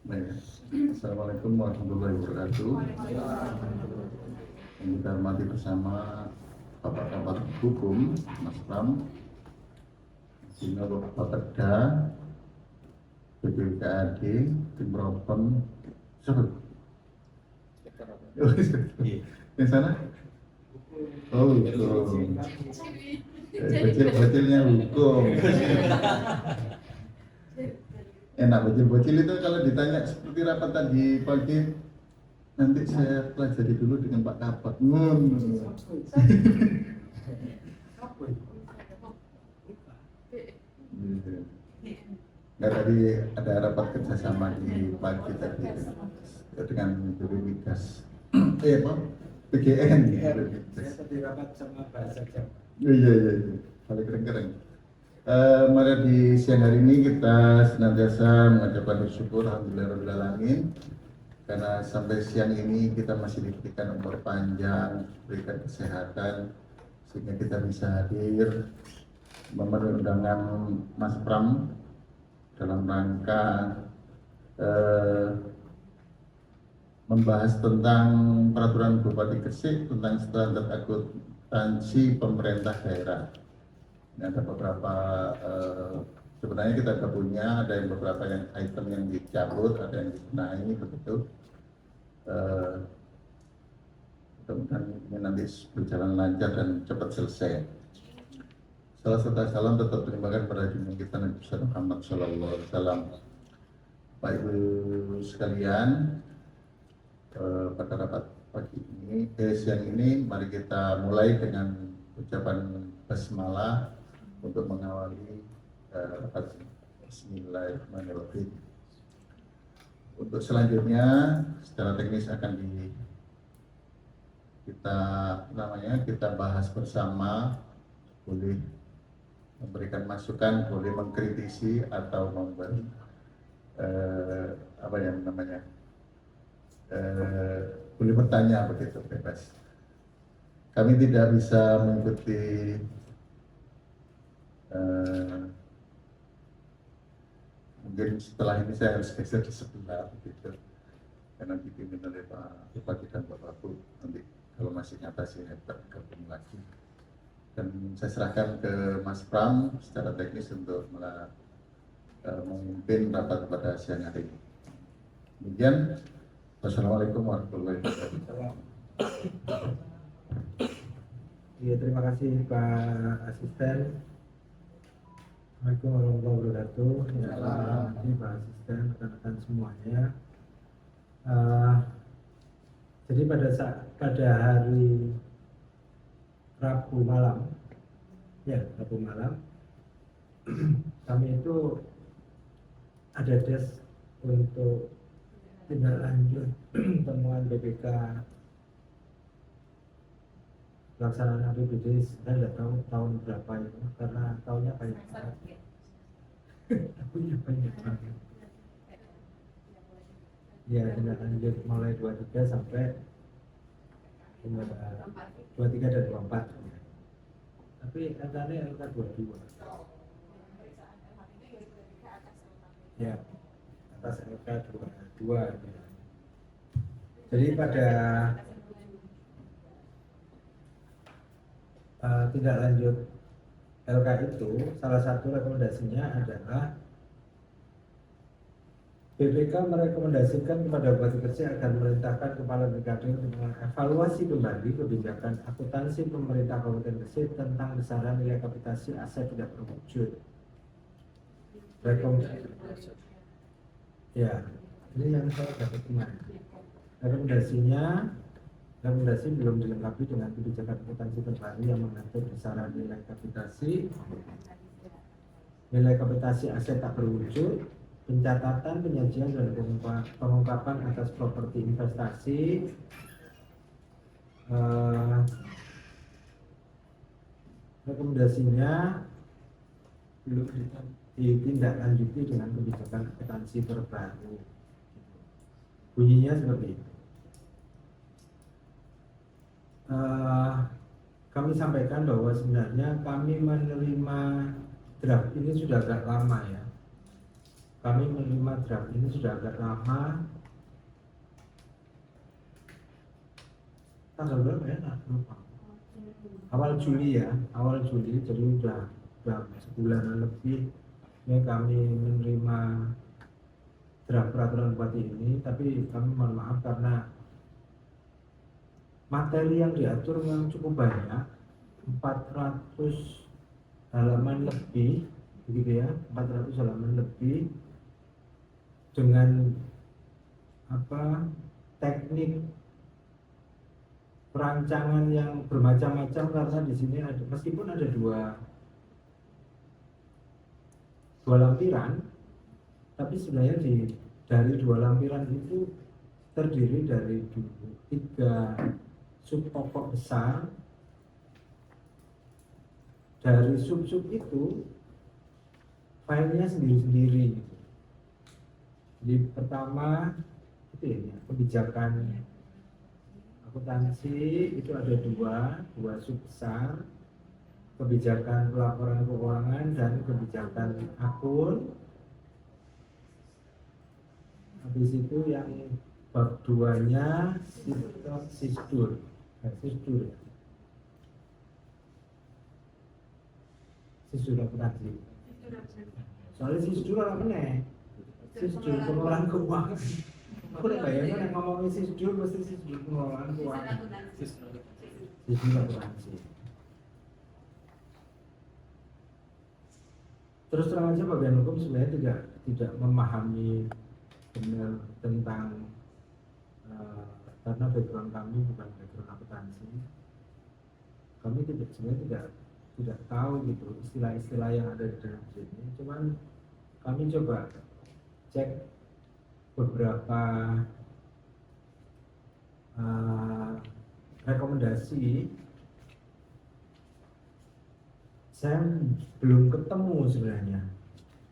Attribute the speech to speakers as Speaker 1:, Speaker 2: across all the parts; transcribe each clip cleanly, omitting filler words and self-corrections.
Speaker 1: Baik. Assalamualaikum warahmatullahi wabarakatuh. Yang kita hormati bersama Bapak Kabar Hukum, Mas Pram, Sino Bapeda, BPKAD, Tim Propam, siapa? Yang sana? Oh, hukum. Bocil-bocilnya hukum. Enak bocil-bocil itu kalau ditanya seperti rapat tadi pagi, nanti saya pelajari dulu dengan Pak Kabat. Nggak, tadi ada rapat kerjasama di pagi tadi dengan BPMigas, apa? PGN.
Speaker 2: Saya tadi rapat sama bahasa Jawa.
Speaker 1: Iya, paling keren-keren. Mari di siang hari ini kita senantiasa mengucapkan bersyukur alhamdulillahirrahmanirrahim karena sampai siang ini kita masih diberikan umur panjang, diberikan kesehatan sehingga kita bisa hadir memenuhi undangan Mas Pram dalam rangka membahas tentang peraturan Bupati Gresik tentang standar akuntansi pemerintah daerah. Ini ada beberapa, sebenarnya kita sudah punya, ada yang beberapa yang item yang dicabut, ada yang dibenahi begitu. Mudah-mudahan ini nanti berjalan lancar dan cepat selesai. Salah satu salam tetap terima pada junjungan kita Nabi Muhammad SAW. Bapak Ibu sekalian, pada rapat pagi ini, siang ini, mari kita mulai dengan ucapan basmalah untuk mengawali rapat. Bismillahirrahmanirrahim. Untuk selanjutnya secara teknis akan kita bahas bersama, boleh memberikan masukan, boleh mengkritisi atau memberi boleh bertanya, begitu bebas. Kami tidak bisa mengikuti mungkin setelah ini saya harus geser di sebelah begitu karena dipimpin oleh Pak Bupati dan Bapak Bu. Nanti kalau masih nyata saya gabung lagi dan saya serahkan ke Mas Pram secara teknis untuk memimpin rapat pada siang hari ini. Demikian, wassalamualaikum warahmatullahi wabarakatuh.
Speaker 2: Ya, terima kasih Pak Asisten. Assalamualaikum warahmatullahi wabarakatuh. Ya, terima kasih Pak Asisten, rekan-rekan semuanya. Jadi pada hari Rabu malam, kami itu ada des untuk tindak lanjut temuan BPK pelaksanaan APBD. Saya tidak tahu tahun berapa itu karena tahunnya banyak banget. Tahunnya banyak banget. Ya, tindak lanjut mulai 23 sampai 23 dan 24. Tapi katanya angka 22. Ya, atas angka 22. Jadi pada tindak lanjut LK itu salah satu rekomendasinya adalah BPK merekomendasikan kepada Bupati Gresik agar memerintahkan Kepala BKD untuk mengevaluasi kembali kebijakan akuntansi pemerintah Kabupaten Gresik tentang besaran nilai kapitasi aset tidak berwujud. Ya, ini yang saya dapat kemarin. Rekomendasi belum dilengkapi dengan kebijakan akuntansi terbaru yang mengatur besaran nilai kapitasi aset tak berwujud, pencatatan, penyajian dan pengungkapan atas properti investasi, rekomendasinya belum ditindaklanjuti dengan kebijakan akuntansi terbaru. Bunyinya seperti itu. Kami sampaikan bahwa sebenarnya kami menerima draft ini sudah agak lama ya. kami menerima draft ini sudah agak lama. Tanggal berapa ya? Nah, lupa. Awal Juli ya, awal Juli, jadi udah sebulan lebih ini kami menerima draft peraturan bupati ini, tapi kami mohon maaf karena materi yang diatur memang cukup banyak, 400 halaman lebih, begitu ya, 400 halaman lebih dengan teknik perancangan yang bermacam-macam, karena di sini ada, meskipun ada dua lampiran, tapi sebenarnya dari dua lampiran itu terdiri dari 3 sub pokok besar. Dari sub-sub itu filenya sendiri-sendiri. Jadi pertama itu ya, kebijakan akuntansi itu ada dua sub besar, kebijakan pelaporan keuangan dan kebijakan akun. Habis itu yang bab 2-nya sisdur akuntansi. Soalnya sisdur orang meneh. Sisdur pengelolaan keuangan. Aku udah bayangin yang ngomongin sisdur pasti sisdur pengelolaan keuangan. Sisdur akuntansi. Terus terang aja bagian hukum sebenarnya tidak memahami benar tentang karena background kami bukan background akuntansi. Kami sebenarnya tidak tahu gitu istilah-istilah yang ada di dalam sini. Cuman kami coba cek beberapa rekomendasi. Saya belum ketemu sebenarnya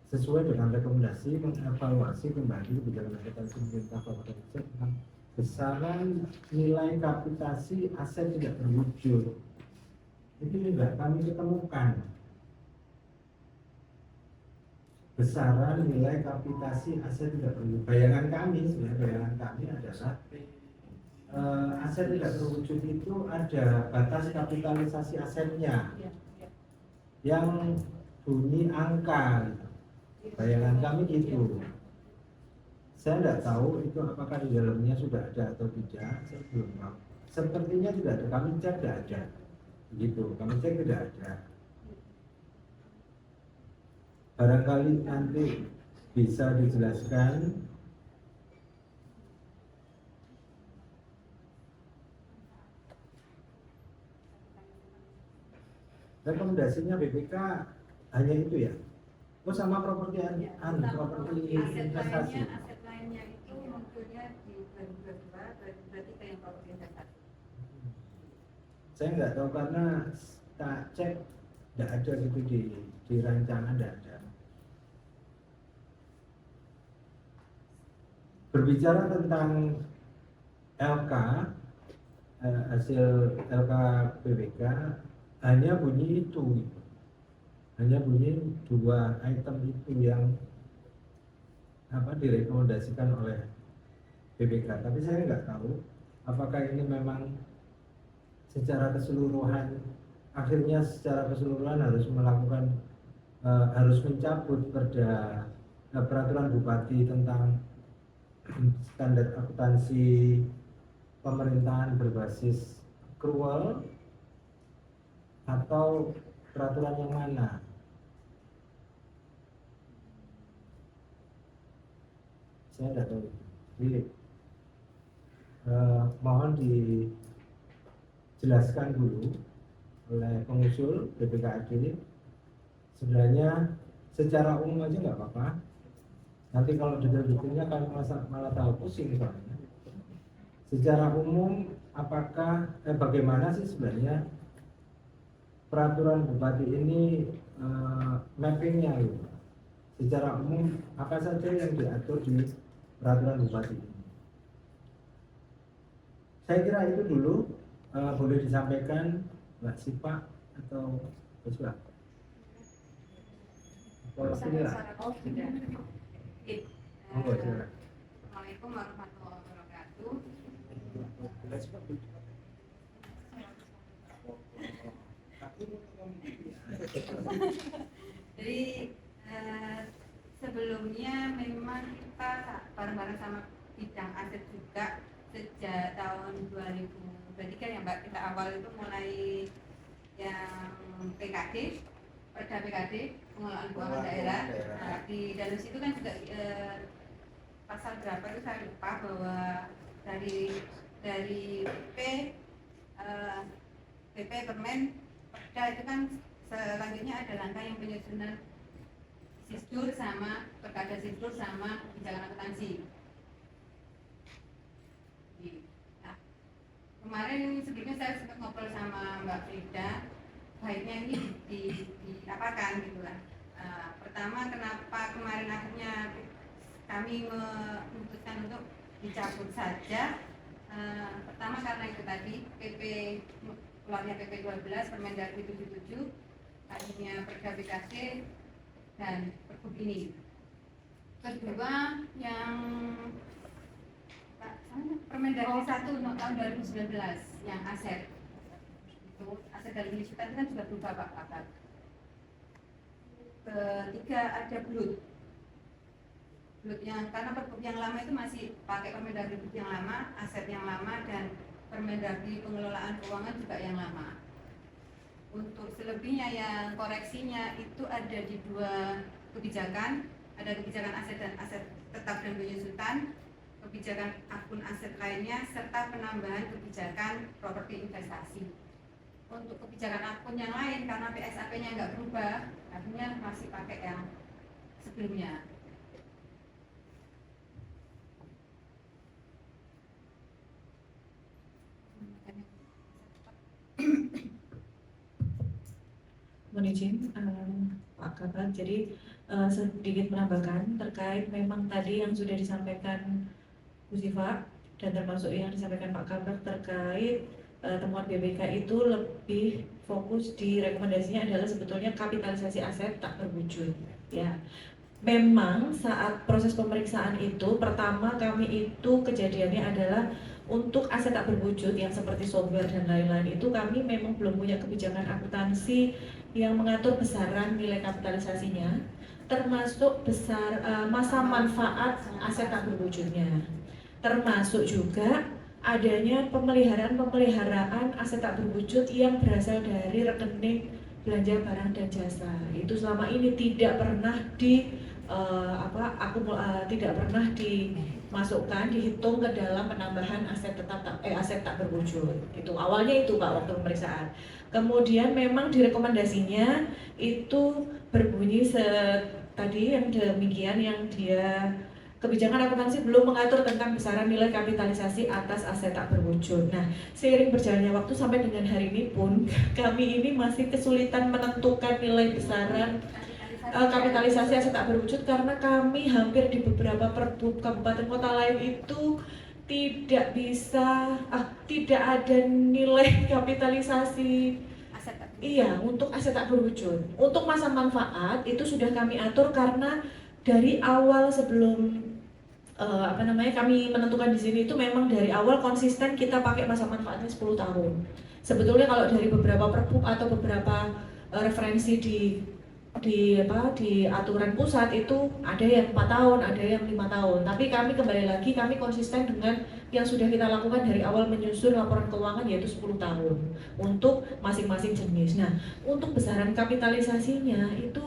Speaker 2: sesuai dengan rekomendasi mengevaluasi kembali kebijakan akuntansi pemerintah Kabupaten Gresik tentang besaran nilai kapitasi aset tidak berwujud. Itu juga kami ketemukan. Besaran nilai kapitasi aset tidak berwujud. Bayangan kami adalah aset tidak berwujud itu ada batas kapitalisasi asetnya yang bunyi angka. Bayangan kami gitu. Saya tidak tahu itu apakah di dalamnya sudah ada atau tidak. Saya belum tahu. Sepertinya tidak ada. Kami cek tidak ada. Begitu. Kami cek tidak ada. Barangkali nanti bisa dijelaskan. Rekomendasinya BPK hanya itu ya. Oh, sama properti properti investasi.
Speaker 3: Aset lainnya itu munculnya di 2022, berarti kayak properti investasi.
Speaker 2: Saya nggak tahu karena tak cek tidak ada gitu di rancangan, tidak ada. Berbicara tentang LK, hasil LK BPK hanya bunyi itu. Hanya bunyi 2 item itu yang direkomendasikan oleh BPK. Tapi saya nggak tahu apakah ini memang secara keseluruhan, akhirnya secara keseluruhan harus melakukan harus mencabut peraturan bupati tentang standar akuntansi pemerintahan berbasis accrual, atau peraturan yang mana. Saya tidak tahu. Jadi mohon dijelaskan dulu oleh pengusul BPKAD. Sebenarnya secara umum aja nggak apa-apa. Nanti kalau detail-detailnya kan malah tahu pusing soalnya. Secara umum apakah bagaimana sih sebenarnya peraturan bupati ini mappingnya gitu. Secara umum apa saja yang diatur di peraturan bupati ini. Saya kira itu dulu, boleh disampaikan Mbak Sipa atau Joshua.
Speaker 3: Secara sedikit.
Speaker 2: Monggo, silakan.
Speaker 3: Assalamualaikum warahmatullahi wabarakatuh. Jadi sebelumnya memang kita bareng-bareng sama bidang aset juga sejak tahun 2023 ya Mbak, kita awal itu mulai yang PKD, Perda PKD, pengelolaan keuangan daerah. Nah, di dalam situ kan juga pasal berapa itu saya lupa, bahwa dari PP Permen Perda itu kan selanjutnya ada langkah yang penyusunan Sisdur sama Perkada Sisdur sama kebijakan akuntansi. Nah, kemarin sebelumnya saya sempat ngobrol sama Mbak Frida, baiknya ini diapakan gitu lah. Pertama, kenapa kemarin akhirnya kami memutuskan untuk dicabut saja. Pertama karena itu tadi keluarnya PP 12 Permendagri 77, akhirnya Perda PKD dan Pergub ini. Kedua yang Permendagri 1 tahun 2019 yang aset itu, aset dari milik itu kan juga berubah Pak Pakar. Ketiga ada BLUT yang, karena Pergub yang lama itu masih pakai Permendagri yang lama, aset yang lama, dan Permendagri pengelolaan keuangan juga yang lama. Untuk selebihnya yang koreksinya itu ada di dua kebijakan, ada kebijakan aset dan aset tetap dan penyusutan, kebijakan akun aset lainnya, serta penambahan kebijakan properti investasi. Untuk kebijakan akun yang lain, karena PSAP-nya nggak berubah, artinya masih pakai yang sebelumnya.
Speaker 4: Mohon izin Pak Kabak, jadi sedikit menambahkan terkait memang tadi yang sudah disampaikan Bu Siva dan termasuk yang disampaikan Pak Kabak terkait temuan BPK itu lebih fokus di rekomendasinya adalah sebetulnya kapitalisasi aset tak berwujud. Ya, memang saat proses pemeriksaan itu pertama kami itu kejadiannya adalah untuk aset tak berwujud yang seperti software dan lain-lain itu kami memang belum punya kebijakan akuntansi yang mengatur besaran nilai kapitalisasinya, termasuk besar masa manfaat aset tak berwujudnya, termasuk juga adanya pemeliharaan aset tak berwujud yang berasal dari rekening belanja barang dan jasa. Itu selama ini tidak pernah tidak pernah dimasukkan, dihitung ke dalam penambahan aset tak berwujud. Itu awalnya itu Pak waktu pemeriksaan. Kemudian memang direkomendasinya itu berbunyi tadi yang demikian, yang dia kebijakan akuntansi belum mengatur tentang besaran nilai kapitalisasi atas aset tak berwujud. Nah, seiring berjalannya waktu sampai dengan hari ini pun kami ini masih kesulitan menentukan nilai besaran kapitalisasi aset tak berwujud karena kami hampir di beberapa perbub kabupaten kota lain itu tidak ada nilai kapitalisasi untuk aset tak berwujud. Untuk masa manfaat itu sudah kami atur karena dari awal sebelum kami menentukan di sini itu memang dari awal konsisten kita pakai masa manfaatnya 10 tahun. Sebetulnya kalau dari beberapa perbub atau beberapa referensi di aturan pusat itu ada yang 4 tahun, ada yang 5 tahun. Tapi kami kembali lagi kami konsisten dengan yang sudah kita lakukan dari awal menyusun laporan keuangan yaitu 10 tahun untuk masing-masing jenis. Nah, untuk besaran kapitalisasinya itu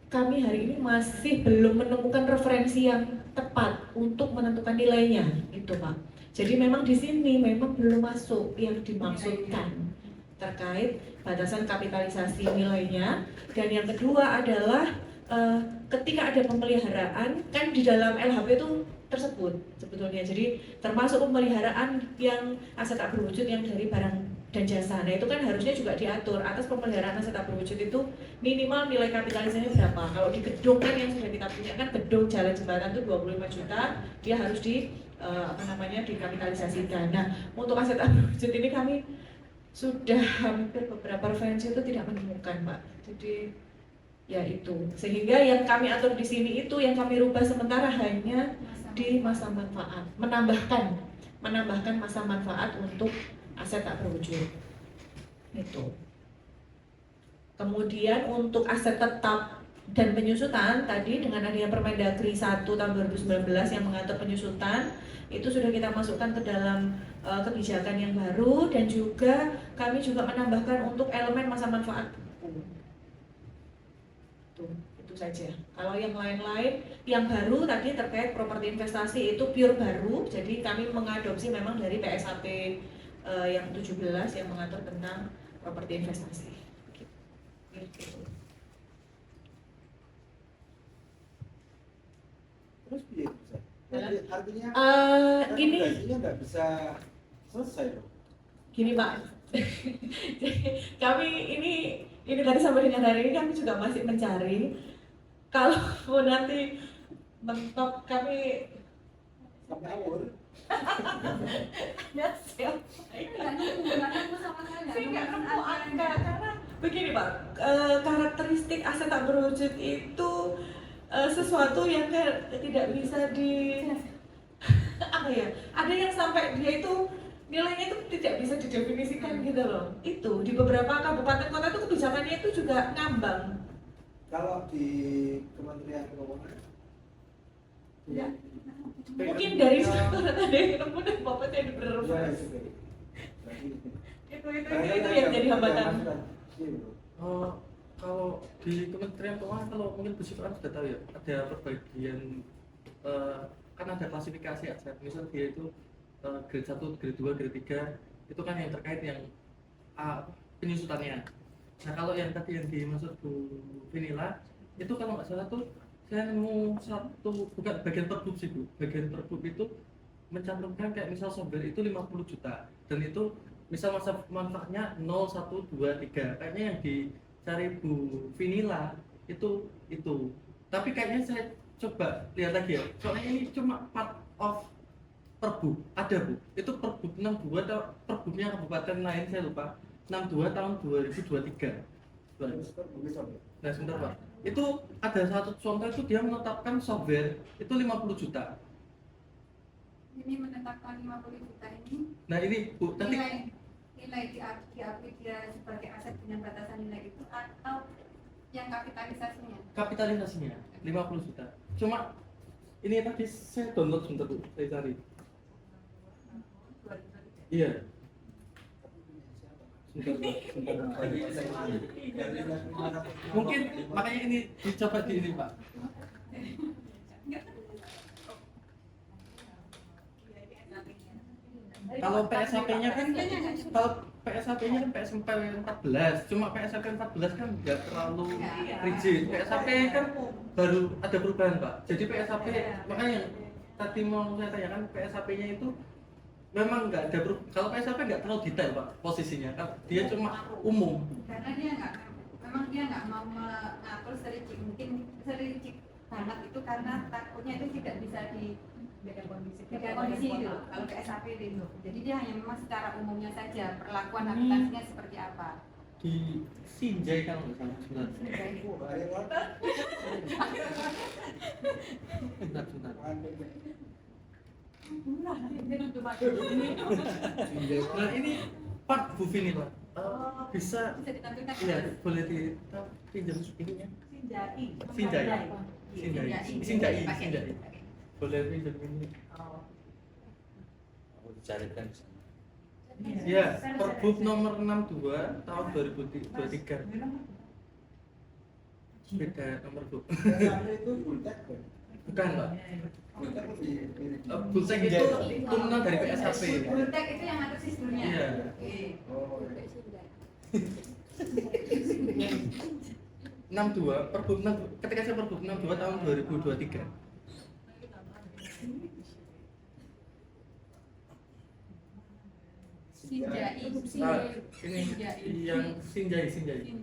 Speaker 4: kami hari ini masih belum menemukan referensi yang tepat untuk menentukan nilainya, itu Pak. Jadi memang di sini memang belum masuk yang dimaksudkan terkait batasan kapitalisasi nilainya. Dan yang kedua adalah ketika ada pemeliharaan, kan di dalam LHP itu tersebut sebetulnya. Jadi termasuk pemeliharaan yang aset tak berwujud yang dari barang dan jasa. Nah itu kan harusnya juga diatur atas pemeliharaan aset tak berwujud itu minimal nilai kapitalisasinya berapa. Kalau di gedung kan yang sudah kita punya kan gedung jalan jembatan itu 25 juta, dia harus dikapitalisasikan. Nah untuk aset tak berwujud ini kami sudah hampir beberapa referensi itu tidak menemukan Pak. Jadi Ya itu. Sehingga yang kami atur di sini itu yang kami rubah sementara hanya di masa manfaat, menambahkan masa manfaat untuk aset tak berwujud. Itu. Kemudian untuk aset tetap dan penyusutan tadi dengan adanya Permendagri 1 tahun 2019 yang mengatur penyusutan itu sudah kita masukkan ke dalam kebijakan yang baru, dan juga kami juga menambahkan untuk elemen masa manfaat buku. Itu saja. Kalau yang lain-lain yang baru tadi terkait properti investasi itu pure baru, jadi kami mengadopsi memang dari PSAP yang 17 yang mengatur tentang properti investasi. Gitu.
Speaker 2: Terus piye bisa? Artinya
Speaker 4: Gini,
Speaker 2: rekomendasinya nggak bisa selesai loh.
Speaker 4: gini Pak. Kami ini tadi sampai dengan hari ini kami juga masih mencari. Kalau nanti mentok kami
Speaker 2: Sampai awal.
Speaker 4: ya siap. Saya nggak nemu angka karena begini Pak, karakteristik aset tak berwujud itu sesuatu yang tidak bisa di apa ya, ada yang sampai dia itu nilainya itu tidak bisa didefinisikan gitu loh. Itu di beberapa kabupaten kota itu kebijakannya itu juga ngambang.
Speaker 2: Kalau di Kementerian Keuangan
Speaker 4: Ya. Mungkin dari sekolah tadi kemudian bapaknya di bener
Speaker 2: ya,
Speaker 4: itu yang jadi hambatan.
Speaker 5: Kalau di Kementerian Keuangan, kalau mungkin Bu Sifan sudah tahu ya, ada perbagian kan ada klasifikasi aset. Misal dia itu grade 1, grade 2, grade 3 itu kan yang terkait yang penyusutannya. Nah kalau yang tadi yang dimaksud Bu Vinila itu kalau nggak salah tuh saya nemu satu, bukan bagian perbuk sih Bu, bagian perbuk itu mencantumkan kayak misal software itu 50 juta dan itu misal masa manfaatnya 0, 1, 2, 3 kayaknya yang dicari Bu Vinila itu tapi kayaknya saya coba lihat lagi ya, soalnya ini cuma part of perbuk, ada Bu, itu perbuk 62 atau perbuknya kabupaten lain saya lupa, 62 tahun 2023. Nah sebentar Pak, itu ada satu contoh itu dia menetapkan software itu 50 juta.
Speaker 3: Ini menetapkan 50 juta ini.
Speaker 5: Nah ini Bu, tadi
Speaker 3: nilai diakui dia sebagai aset dengan batasan nilai itu atau yang kapitalisasinya?
Speaker 5: kapitalisasinya 50 juta. Cuma ini tadi saya download sebentar Bu, saya cari. Iya. Mungkin makanya ini dicoba di ini Pak. Kalau PSAP-nya kan PSAP 14, cuma PSAP 14 kan nggak terlalu rigid. PSAP kan baru ada perubahan Pak. Jadi PSAP makanya tadi mau saya tanyakan PSAP-nya itu memang nggak ada kalau PSAP nggak terlalu detail Pak posisinya, kan dia cuma umum.
Speaker 3: Karena dia nggak mau mengatur serinci, mungkin serinci banget itu karena takutnya itu tidak bisa di beda kondisi gitu. Kalau PSAP itu, jadi dia hanya memang secara umumnya saja perlakuan akuntansinya seperti apa.
Speaker 5: Di Sinjai kalau nggak salah sebenarnya. Sebentar. Nah ini Pak Bu Vini Pak, bisa
Speaker 3: Ditampilkan.
Speaker 5: iya boleh dipinjam ininya. Sinjai. Boleh pinjam ini.
Speaker 6: Dicarikan di sana.
Speaker 5: Iya, Perbup nomor 62 tahun 2023. Beda nomor Bu.
Speaker 2: Itu bultek kan?
Speaker 5: Bukan Pak.
Speaker 2: Bultek lebih mirip.
Speaker 5: Bultek itu turunan dari PSAP.
Speaker 3: Bultek itu yang ngatur sistemnya.
Speaker 5: Iya.
Speaker 3: Oke.
Speaker 2: Oh,
Speaker 5: 62 Perbup 6 ketika saya Perbup 62 tahun 2023.
Speaker 3: Sinjai.
Speaker 5: Ini yang Sinjai.
Speaker 2: yang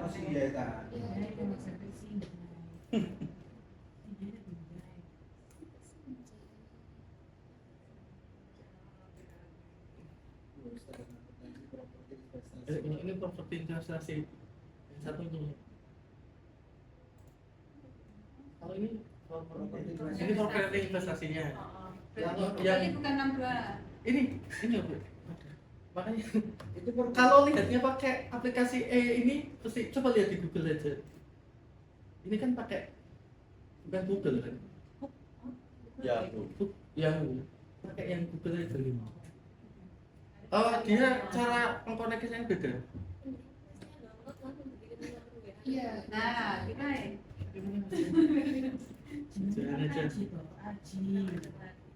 Speaker 2: masih jahitan.
Speaker 5: Ini properti investasi yang satunya. Kalau ini properti investasinya. Kalau
Speaker 3: Berarti
Speaker 5: yang
Speaker 3: bukan 62.
Speaker 5: ini Bu. Makanya
Speaker 2: Itu
Speaker 5: kalau lihatnya pakai aplikasi ini pasti coba lihat di Google aja. Ini kan pakai bukan Google kan? Yahoo. Pakai yang Google aja. Oh, dia cara pengkoneksinya beda.
Speaker 3: Iya. Nah, gimana?
Speaker 5: Jangan aja.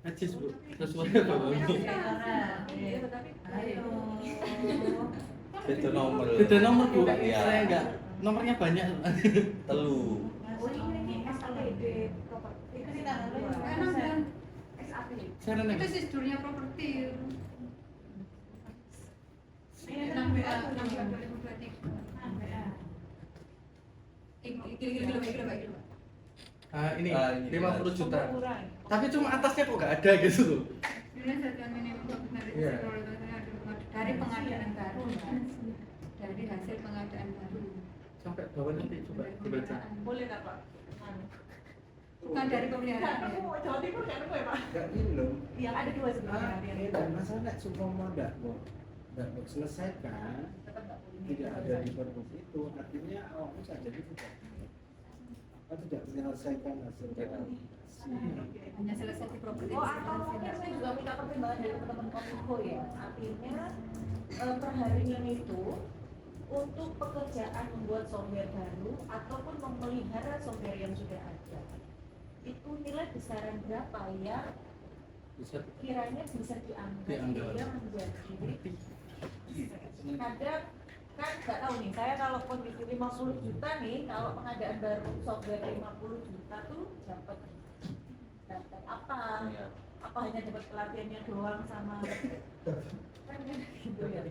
Speaker 5: Ajis Bu, sesuai apa Bu?
Speaker 6: Beda nomor.
Speaker 5: Beda nomor Bu,
Speaker 6: Iya.
Speaker 5: saya enggak. Nomornya banyak.
Speaker 6: Telu.
Speaker 5: Saya nanya.
Speaker 3: Itu sistemnya properti. 6BA 2023.
Speaker 5: Ini
Speaker 6: Ini
Speaker 5: 50 juta. Tapi cuma atasnya kok nggak ada gitu loh. Iya.
Speaker 3: Dari pengadaan baru, dari hasil pengadaan baru,
Speaker 5: Sampai bawah nanti coba dibaca.
Speaker 4: Boleh nggak Pak?
Speaker 3: bukan dari pemeliharaan.
Speaker 4: Jawa Timur nggak nemu ya Pak?
Speaker 2: Enggak ini loh.
Speaker 4: Yang ada dua sebenarnya.
Speaker 2: Ini dan masalah nek sumpama ndak mau selesaikan, tidak ada di perpus itu, artinya awakmu saja tidak tidak menyelesaikan hasil realisasi.
Speaker 3: Hanya selesai di properti.
Speaker 4: Oh, atau mungkin saya juga minta pertimbangan dari teman-teman Kominfo ya. Artinya per harinya itu untuk pekerjaan membuat software baru ataupun memelihara software yang sudah ada, itu nilai besaran berapa yang
Speaker 5: Bisa
Speaker 4: kiranya bisa dianggap
Speaker 5: Dianggap.
Speaker 4: dia menjadi kadang kan nggak tahu nih, saya kalau kondisi 50 juta nih, kalau pengadaan baru software 50 juta tuh dapat apa? Apa hanya dapat pelatihannya doang sama kan gitu ya.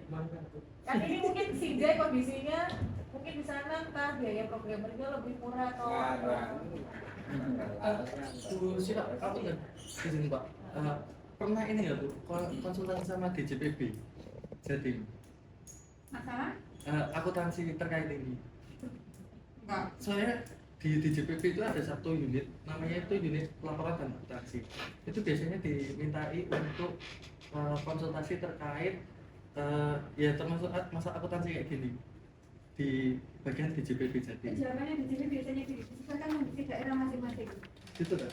Speaker 4: Kan ini mungkin Sinjai kondisinya mungkin di sana entah biaya programmernya lebih murah atau
Speaker 5: siap apa kan? Izin Pak. Pernah ini nggak Bu? Konsultasi sama DJPB Jatim.
Speaker 3: Masalah?
Speaker 5: Akuntansi terkait ini.
Speaker 3: Enggak.
Speaker 5: Saya di DJPB itu ada satu unit, namanya itu unit pelaporan dan akuntansi. Itu biasanya dimintai untuk konsultasi terkait ya termasuk masa akuntansi kayak gini di bagian DJPB Jatim.
Speaker 3: Jawabannya di sini biasanya disesuaikan di daerah masing-masing.
Speaker 5: Gitu kan?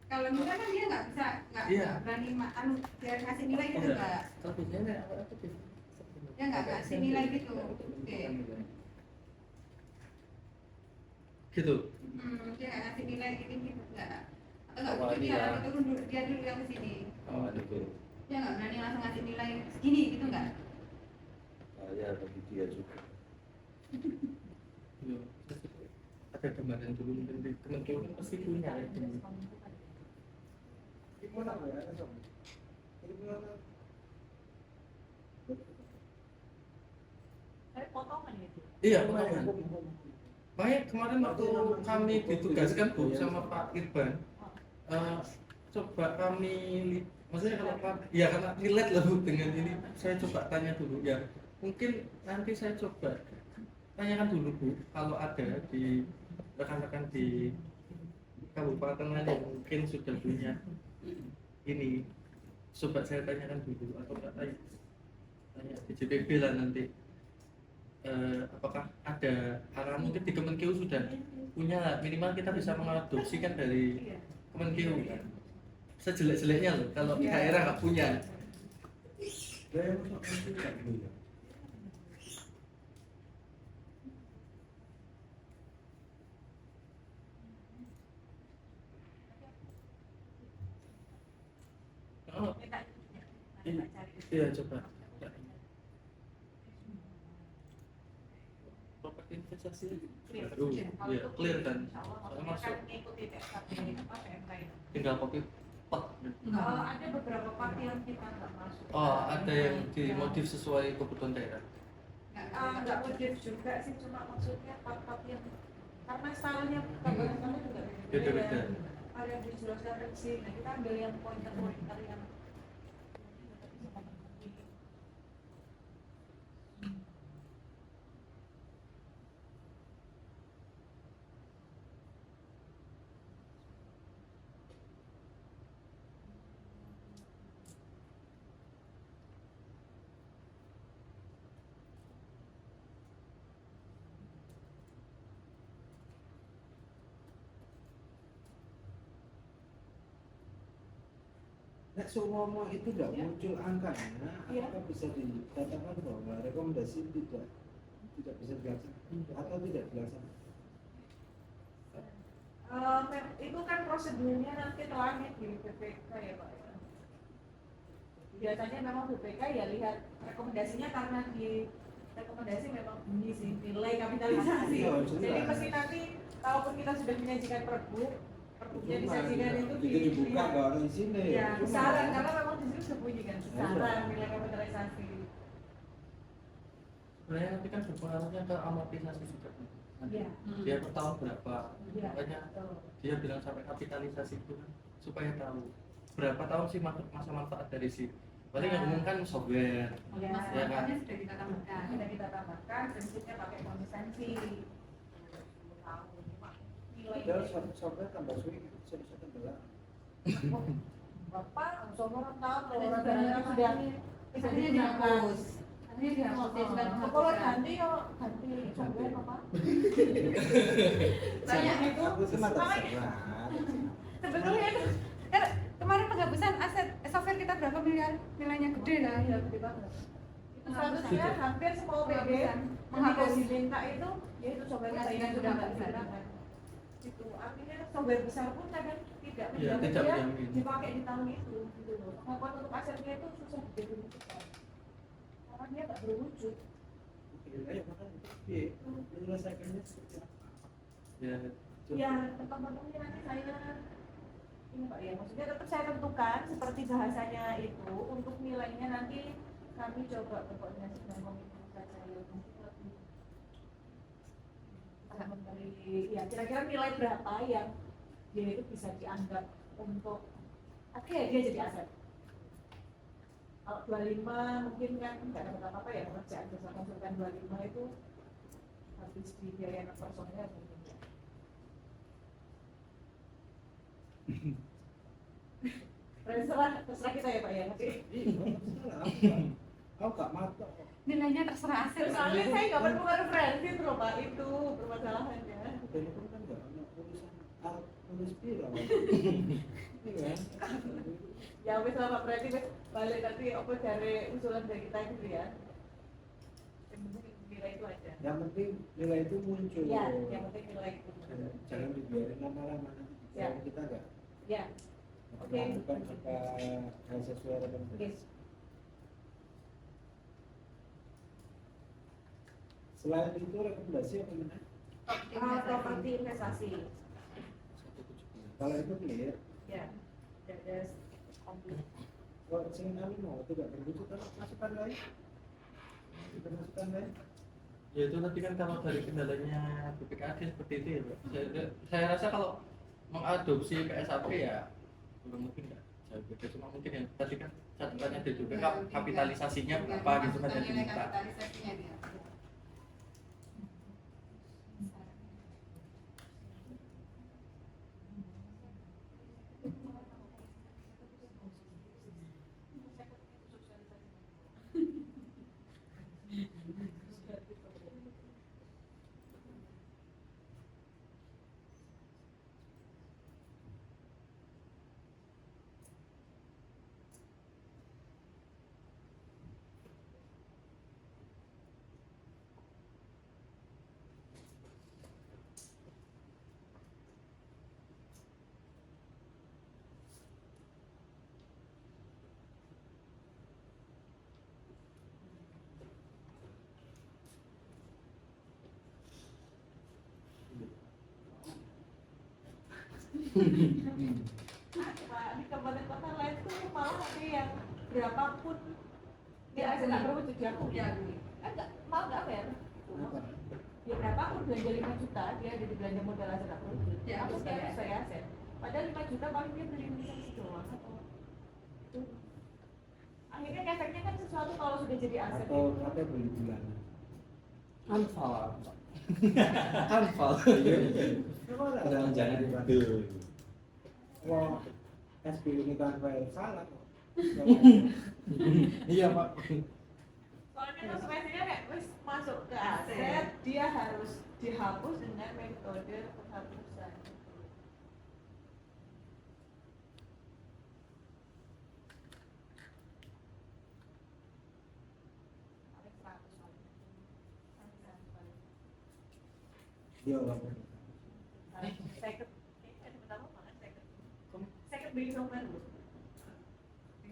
Speaker 3: Kalau enggak kan dia nggak bisa,
Speaker 5: Iya.
Speaker 3: berani dia ngasih nilai gitu
Speaker 5: Oh,
Speaker 3: Mbak.
Speaker 5: kalau biasanya apa sih?
Speaker 3: Dia nggak ngasih nilai gitu. Oke.
Speaker 5: Gitu.
Speaker 3: Dia nggak ngasih nilai ini gitu nggak. Atau nggak gitu dia turun dulu, dia dulu yang kesini.
Speaker 6: Oh, itu.
Speaker 3: Dia nggak berani langsung ngasih nilai segini gitu nggak.
Speaker 6: Ya bagi dia juga.
Speaker 5: Iya. Ada gambaran dulu mungkin di Kementerian pasti punya itu.
Speaker 2: Gimana ya?
Speaker 4: Tapi potongan itu.
Speaker 5: Iya, kemarin. Makanya kemarin waktu kami ditugaskan Bu sama Pak Irban, coba kami, maksudnya kalau ya karena relate lah Bu dengan ini, saya coba tanya dulu ya. Mungkin nanti saya coba tanyakan dulu Bu, kalau ada di rekan-rekan di kabupaten lain yang mungkin sudah punya ini, coba saya tanyakan dulu atau tanya di JPB lah nanti. Apakah ada arahan mungkin di Kemenkeu sudah punya lah, minimal kita bisa mengadopsikan dari Kemenkeu kan. Sejelek-jeleknya loh kalau daerah nggak punya.
Speaker 2: Saya mau juga dulu ya.
Speaker 5: Oh, iya coba. Properti investasi baru, ya clear kan. Soalnya masuk tinggal copy pat.
Speaker 4: Ada beberapa part yang kita nggak masuk.
Speaker 5: Oh, ada yang dimodif sesuai kebutuhan daerah.
Speaker 4: Nggak modif juga sih, cuma maksudnya part-part yang karena stylenya gambaran juga
Speaker 5: Beda-beda.
Speaker 4: ada yang dijelaskan redaksi. Nah kita ambil yang pointer-pointer yang
Speaker 2: Nek seumpama itu tidak
Speaker 4: Ya.
Speaker 2: muncul angkanya,
Speaker 4: Iya.
Speaker 2: apakah bisa dikatakan bahwa rekomendasi tidak bisa dilaksanakan atau tidak dilaksanakan?
Speaker 4: Itu kan prosedurnya nanti terakhir di BPK ya Pak ya. Biasanya memang BPK ya lihat rekomendasinya karena di rekomendasi memang bunyi sih nilai kapitalisasi.
Speaker 2: Iya, jelas.
Speaker 4: Jadi pasti nanti kalaupun kita sudah menyajikan perbuknya disajikan itu
Speaker 2: itu dibuka ke orang di sini.
Speaker 4: ya
Speaker 2: Cuma-
Speaker 4: besaran karena memang di sini sudah bunyi kan besaran nilai kapitalisasi.
Speaker 5: Sebenarnya nanti kan berpengaruhnya ke amortisasi juga. Nanti
Speaker 4: Iya.
Speaker 5: dia per tahun berapa?
Speaker 4: Iya.
Speaker 5: Makanya
Speaker 4: Betul.
Speaker 5: dia bilang sampai kapitalisasi itu kan supaya tahu berapa tahun sih masa manfaat dari si. Berarti yang umumkan software.
Speaker 4: Ya.
Speaker 3: Masa
Speaker 5: Ya kan?
Speaker 3: depannya sudah kita tambahkan.
Speaker 4: Sudah kita tambahkan prinsipnya pakai konsistensi.
Speaker 2: Padahal sampai tambah sulit, bisa tambah lama.
Speaker 4: Bapak, seumur tahun
Speaker 3: Ada
Speaker 4: orang
Speaker 3: juga
Speaker 4: yang sudah
Speaker 3: Akhirnya dihapus. Akhirnya dihapus. Dia juga
Speaker 4: kalau ganti yo ganti software apa?
Speaker 3: Banyak
Speaker 4: itu.
Speaker 2: Aku cuma
Speaker 4: Makanya,
Speaker 2: terserah.
Speaker 3: sebetulnya itu kan kemarin penghapusan aset software kita berapa miliar, nilainya gede lah.
Speaker 4: Iya, gede banget. Itu seharusnya hampir semua BD
Speaker 3: Menghapus.
Speaker 4: diminta itu yaitu software
Speaker 3: Ya,
Speaker 4: saingan
Speaker 3: sudah
Speaker 4: sudah nggak
Speaker 3: besar.
Speaker 4: digunakan. Itu artinya software besar pun kadang tidak
Speaker 5: Iya,
Speaker 4: menjamin
Speaker 5: tidak
Speaker 4: dia
Speaker 5: menjamin.
Speaker 4: dipakai di tahun itu gitu loh. Pengakuan untuk asetnya itu susah didefinisikan karena dia nggak berwujud.
Speaker 2: Oke, ayo makan. Iya, menyelesaikannya seperti apa?
Speaker 5: Ya,
Speaker 4: Ya, tempat-tempatnya nanti saya ini Pak ya, maksudnya tetap saya tentukan seperti bahasanya itu untuk nilainya nanti kami coba berkoordinasi dengan komite pusat saya mungkin lebih bisa memberi ya kira-kira nilai berapa yang dia itu bisa dianggap untuk oke dia jadi aset. Kalau 25 mungkin kan nggak dapat apa-apa ya pekerjaan jasa konsultan 25 itu habis di biaya personnya mungkin ya. Terserah kita ya Pak ya. Nanti.
Speaker 2: Aku gak mata kok.
Speaker 3: Nilainya terserah aset.
Speaker 4: Soalnya saya nggak menemukan referensi itu loh Pak itu permasalahannya.
Speaker 2: Dan itu kan gak ada tulisan tulis piro. Iya kan?
Speaker 4: Ya wis lah Pak berarti wis balik nanti apa dari usulan dari kita gitu ya. Yang penting nilai itu aja.
Speaker 2: Yang penting nilai itu muncul.
Speaker 4: Ya, yang penting nilai itu.
Speaker 2: Jangan dibiarin lama-lama nanti
Speaker 4: Ya.
Speaker 2: kita gak
Speaker 4: Ya, Oke.
Speaker 2: melakukan apa hal sesuai rekomendasi.
Speaker 4: oke.
Speaker 2: Selain itu rekomendasi apa namanya?
Speaker 4: Properti investasi.
Speaker 5: 170.
Speaker 2: Kalau itu clear,
Speaker 4: Ya, ada komplit.
Speaker 2: kalau sing mau tidak berwujud kan masukan lain. Kita masukan lain.
Speaker 5: Ya itu tadi kan kalau dari kendalanya BPKD seperti itu ya Pak. Saya rasa kalau mengadopsi PSAP ya belum mungkin nggak jauh beda, cuma mungkin yang tadi kan catatannya di BPK kapitalisasinya berapa gitu kan yang
Speaker 3: Nilai
Speaker 5: diminta.
Speaker 3: kapitalisasinya dia.
Speaker 4: Pak, di kabupaten kota lain tuh malah ada yang berapapun dia aja nggak berwujud diakui. Enggak, malah nggak fair.
Speaker 2: Kenapa?
Speaker 4: Ya berapapun belanja 5 juta dia ada di belanja modal aja nggak berwujud.
Speaker 3: Ya,
Speaker 4: Aku
Speaker 3: betul.
Speaker 4: sebagai sebagai aset. Padahal 5 juta paling dia beli investasi doang atau itu. Akhirnya efeknya kan sesuatu kalau sudah jadi aset
Speaker 2: Atau
Speaker 4: itu.
Speaker 2: apa beli bulanan?
Speaker 5: Anfal. Anfal.
Speaker 6: Jangan itu.
Speaker 2: Wah, SBU ini kan salah kok.
Speaker 5: Iya Pak.
Speaker 4: Soalnya konsekuensinya kayak wis masuk ke aset, dia harus dihapus dengan metode penghapusan.
Speaker 2: Dia orang
Speaker 4: Saya pertama malah saya beli nomor dulu.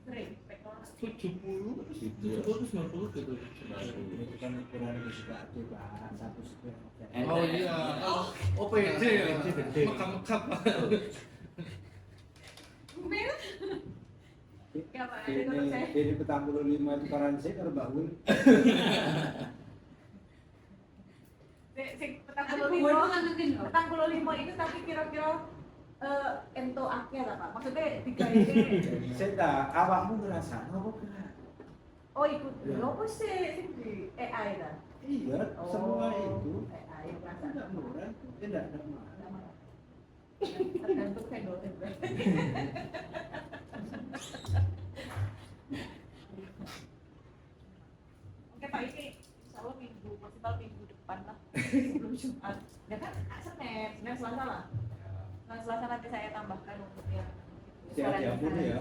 Speaker 4: Sering, spektor.
Speaker 5: 70,
Speaker 6: Gitu ya.
Speaker 5: 70, 90 gitu.
Speaker 2: itu kan ukuran kesukaan tuh Pak, satu sekian.
Speaker 5: Oh iya, OPD ya, mekap-mekap.
Speaker 2: Ini petang puluh lima itu karansi kalau bangun.
Speaker 4: Petang puluh lima itu tapi kira-kira ento akeh lah Pak. Maksudnya tiga ini.
Speaker 2: Saya tak, awakmu ngerasa apa kan?
Speaker 4: Oh ikut dulu apa sih di AI lah?
Speaker 2: Iya, semua itu
Speaker 4: AI
Speaker 2: itu tidak murah, tidak mahal.
Speaker 4: tergantung vendor. Oke Pak, ini insya Allah minggu, maksimal minggu depan lah sebelum Jumat. Ya kan Senin Selasa lah. Nah Selasa nanti saya tambahkan untuk yang
Speaker 2: Siap, diampuni ya.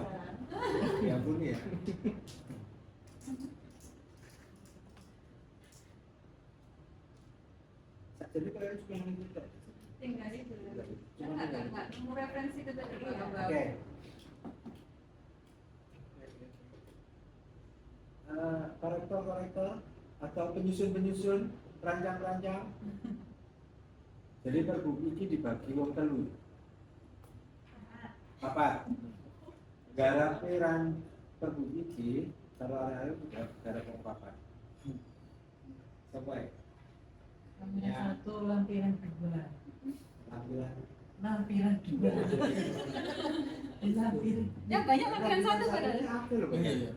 Speaker 2: Diampuni ya. Jadi kalian cuma mengikuti.
Speaker 3: Tinggal itu. Enggak, nemu referensi itu tadi ya, Mbak.
Speaker 2: Oke. Korektor atau penyusun rancang-rancang. Jadi pergub ini dibagi wong telu. Apa? Garap pergub ini kalau ada garap wong papat. Sampai
Speaker 7: Lampiran satu, lampiran dua.
Speaker 2: tampilan.
Speaker 7: Lampiran dua. Lampiran.
Speaker 3: Ya banyak lampiran satu padahal.
Speaker 2: Apa loh?
Speaker 5: Iya.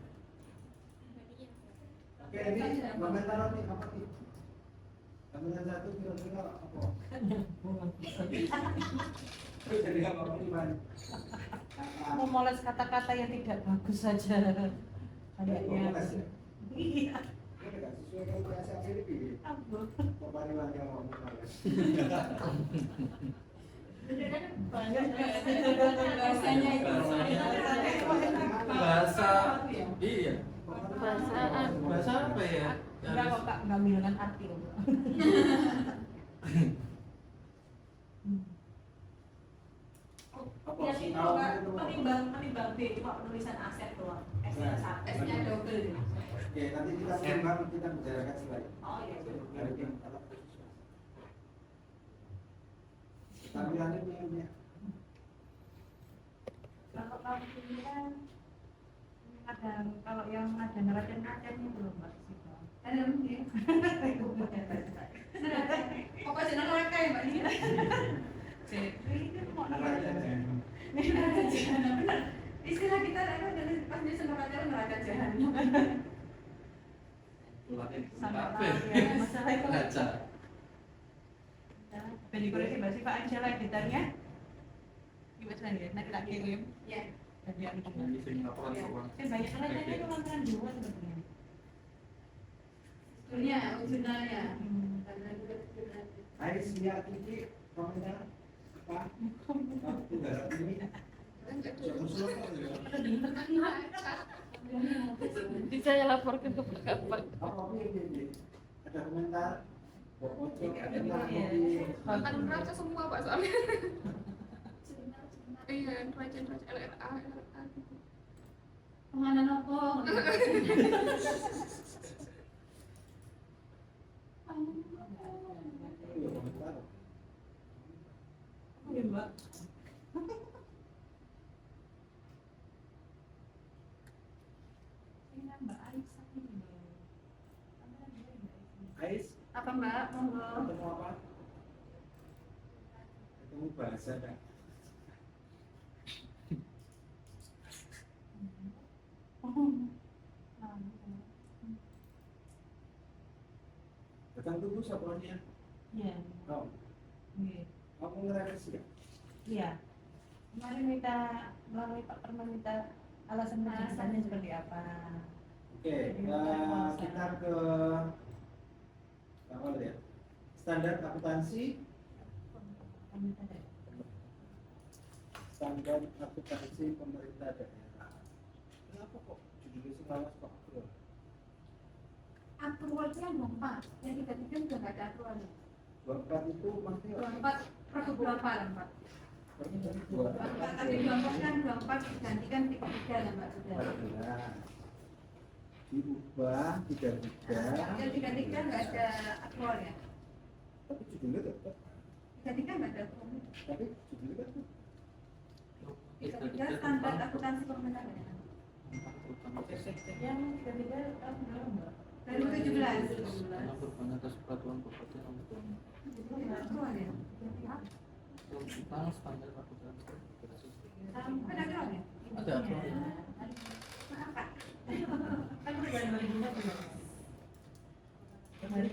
Speaker 2: Oke, ini komentar nih apa nih? Tampilan satu kira-kira apa? Jadi apa gimana?
Speaker 7: Memoles kata-kata yang tidak bagus saja. Kayaknya. Iya.
Speaker 2: Tidak sesuai dengan perasaan diri pilih.
Speaker 7: Ampun.
Speaker 2: Pemariwan yang mau males.
Speaker 3: Biasanya itu.
Speaker 5: Bahasa, iya.
Speaker 7: Bahasa
Speaker 5: Bahasa apa ya?
Speaker 7: enggak kok Kak, enggak menghilangkan arti loh.
Speaker 2: Apa
Speaker 4: Yang
Speaker 2: sih
Speaker 4: itu
Speaker 2: tahu
Speaker 4: Kak,
Speaker 2: itu?
Speaker 4: menimbang B cuma penulisan aset doang. S-nya satu.
Speaker 3: S-nya double.
Speaker 2: Oke, nanti kita timbang kita bicarakan selain.
Speaker 4: Oh iya.
Speaker 2: Dari yang kalau tampilannya punya.
Speaker 7: Kalau ini kan ada kalau yang ada neraca-neracanya belum Mbak sih.
Speaker 3: Ada mungkin. Pokoknya jeneng mereka ya Mbak Nia.
Speaker 7: Ini kan mau
Speaker 3: Neraca jahanam benar. Istilah kita apa dari pas di neraca neraca jahanam.
Speaker 7: sama
Speaker 5: Apa?
Speaker 7: ya masalah itu.
Speaker 5: Baca.
Speaker 7: Beli koreksi Mbak Siva Angela editannya. Gimana ya? Nanti tak kirim.
Speaker 3: Ya.
Speaker 7: Jadi yang itu.
Speaker 5: Sing laporan keuangan.
Speaker 7: Banyak neracanya itu lantaran dua sebetulnya.
Speaker 3: Sebetulnya originalnya.
Speaker 2: Hai siap ini komentar apa? Aku garap ini.
Speaker 8: Saya laporkan ke Pak.
Speaker 2: Apa ini? Ada komentar?
Speaker 8: Akan neraca semua Pak soalnya. Iya, neraca LRA.
Speaker 3: Penganan apa?
Speaker 7: Iya Mbak. Ini Mbak Aisyah ini Mbak.
Speaker 2: Ais,
Speaker 3: Apa Mbak? Monggo.
Speaker 2: ketemu apa? Ketemu bahasa kan? Datang tunggu sablonnya.
Speaker 7: Iya.
Speaker 2: Oh,
Speaker 7: Iya.
Speaker 2: kamu ngerevisi ya?
Speaker 7: Iya. Kemarin minta melalui Pak Perman minta alasan penjelasannya seperti apa.
Speaker 2: Oke, kita ke apa ya? Standar akuntansi, standar akuntansi pemerintah daerah. Kenapa kok judulnya Selawas Pak Bro?
Speaker 3: Akrualnya dong Pak. Yang 3 udah nggak ada akrualnya.
Speaker 2: 24 itu maksudnya
Speaker 3: 24 Pergub 24. Tapi 24 kan 24 digantikan 33 lah Mbak sudah.
Speaker 2: diubah 33
Speaker 3: Yang 33 nggak ada aktual ya?
Speaker 2: tapi judulnya tetap
Speaker 3: 33 nggak ada aktual.
Speaker 2: tapi judulnya tetap
Speaker 3: 33 standar akuntansi pemerintah ya?
Speaker 7: Yang ketiga tahun berapa Mbak?
Speaker 3: 2017.
Speaker 5: Perubahan atas peraturan bupati nomor 2.
Speaker 3: Aktual ya?
Speaker 5: Tentang standar akuntansi.
Speaker 3: Sampai ada aktual ya?
Speaker 5: Ada aturan.
Speaker 3: Maaf Pak.
Speaker 7: Kan bukan 2014.
Speaker 2: kemarin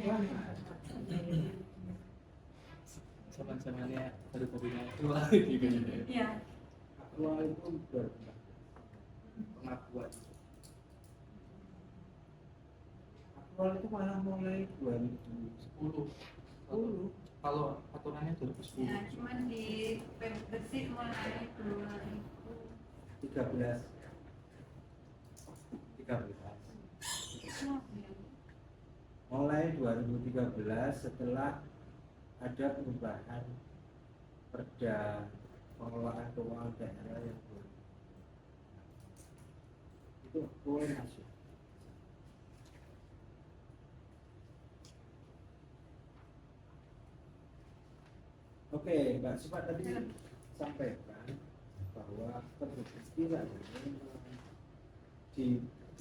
Speaker 5: Zaman-zamannya baru-barunya tua gitu ya.
Speaker 3: Iya.
Speaker 2: aktual itu pengakuan aktual itu malah mulai 2010
Speaker 5: Kalau aturannya 2010.
Speaker 3: Ya, cuman di Persib mulai
Speaker 2: 13 mulai 2013 setelah ada perubahan perda pengelolaan keuangan daerah yang baru. Itu boleh masuk. Oke, Mbak Supa tadi sampaikan bahwa terbukti di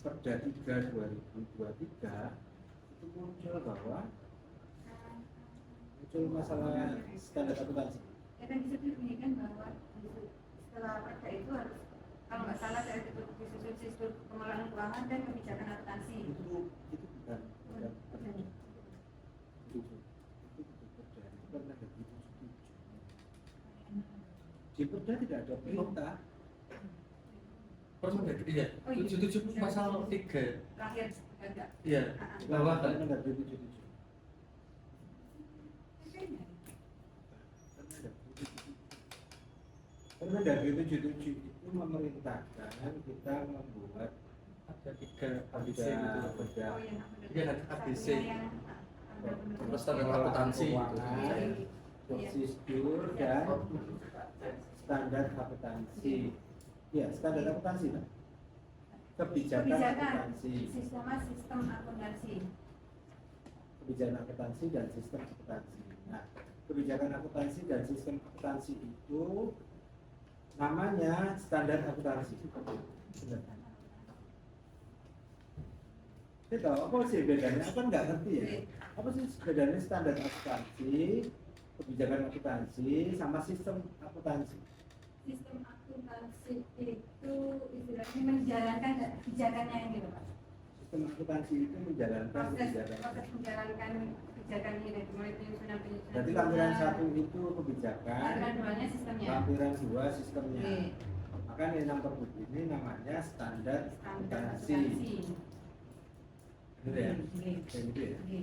Speaker 2: Perda 3 2023 itu muncul bahwa muncul masalah standar akuntansi.
Speaker 3: ya kan disebutkan bahwa setelah perda itu harus kalau nggak salah saya disusun sistem pengelolaan keuangan dan kebijakan akuntansi.
Speaker 2: Itu bukan perda perda. Itu perda itu pernah ada di 77. Di perda tidak ada perintah.
Speaker 5: Permendagri ya.
Speaker 3: Oh, iya.
Speaker 5: 77 pasal 3.
Speaker 3: Terakhir ada.
Speaker 5: Iya. Bawah kan.
Speaker 2: Permendagri 77. Permendagri 77 itu memerintahkan kita membuat
Speaker 5: Ada 3 ABC
Speaker 2: perda
Speaker 5: gitu.
Speaker 2: perda
Speaker 3: Oh iya.
Speaker 5: Iya, ada ABC.
Speaker 3: Terus
Speaker 5: Standar akuntansi gitu.
Speaker 2: keuangan, prosedur dan standar akuntansi. Ya, standar akuntansi kan? Kebijakan akuntansi,
Speaker 3: sistem akuntansi.
Speaker 2: kebijakan akuntansi dan sistem akuntansi. Nah, kebijakan akuntansi dan sistem akuntansi itu namanya standar akuntansi. Benar. Kita tahu apa sih bedanya? Aku kan nggak ngerti ya. Apa sih bedanya standar akuntansi, kebijakan akuntansi, sama sistem akuntansi?
Speaker 3: Sistem akuntansi itu istilahnya menjalankan kebijakannya ini loh Pak.
Speaker 2: Sistem akuntansi itu menjalankan
Speaker 3: Proses
Speaker 2: kebijakan.
Speaker 3: menjalankan kebijakan ini dari mulai penyusunan.
Speaker 2: Berarti lampiran 1 itu kebijakan,
Speaker 3: Lampiran 2-nya sistemnya.
Speaker 2: lampiran 2 sistemnya.
Speaker 3: Oke.
Speaker 2: Maka yang terbit ini namanya standar
Speaker 3: Standar
Speaker 2: akuntansi.
Speaker 3: akuntansi.
Speaker 2: Gitu ya?
Speaker 3: Oke.
Speaker 2: Kayak gitu ya?
Speaker 3: Oke.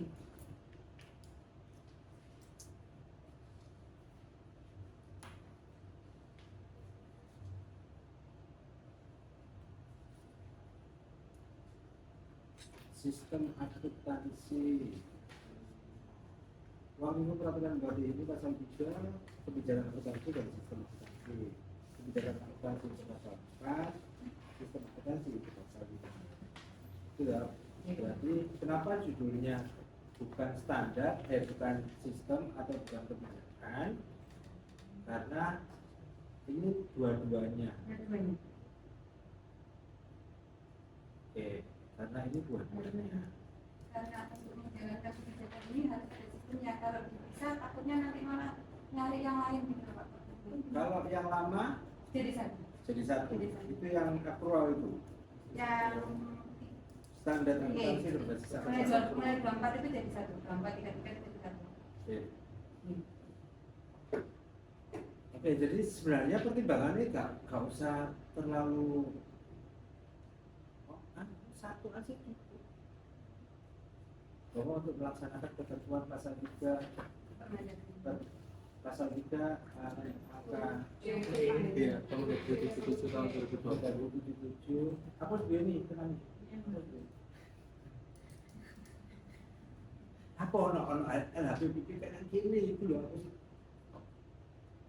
Speaker 2: Sistem akuntansi. Uang Minggu Peraturan Badi ini pasal 3 kebijakan akuntansi dan sistem akuntansi. Kebijakan akuntansi itu pasal 4, sistem akuntansi itu pasal 5. Sudah. Berarti kenapa judulnya bukan standar, bukan sistem atau bukan kebijakan? Karena ini dua-duanya.
Speaker 3: Dua-duanya.
Speaker 2: Oke, karena ini dua-duanya.
Speaker 3: Karena untuk menjalankan kebijakan ini harus ada sistemnya. Kalau bisa takutnya nanti malah nyari yang lain gitu Pak.
Speaker 2: Kalau yang lama
Speaker 3: Jadi satu.
Speaker 2: jadi satu, itu yang akrual itu.
Speaker 3: Yang
Speaker 2: Standar akuntansi berbasis
Speaker 3: mulai
Speaker 2: akuntansi.
Speaker 3: mulai 24 itu jadi satu. 24 33 itu jadi satu.
Speaker 2: Oke. Oke, jadi sebenarnya pertimbangannya nggak usah terlalu satu aja cukup. Bahwa untuk melaksanakan ketentuan pasal 3 pasal 3 angka
Speaker 5: Iya, Permendagri 77 tahun 2020.
Speaker 2: 2077 apa sebenarnya ini? Tenang. Apa apa ono LHPPP kayak gini itu loh aku sih.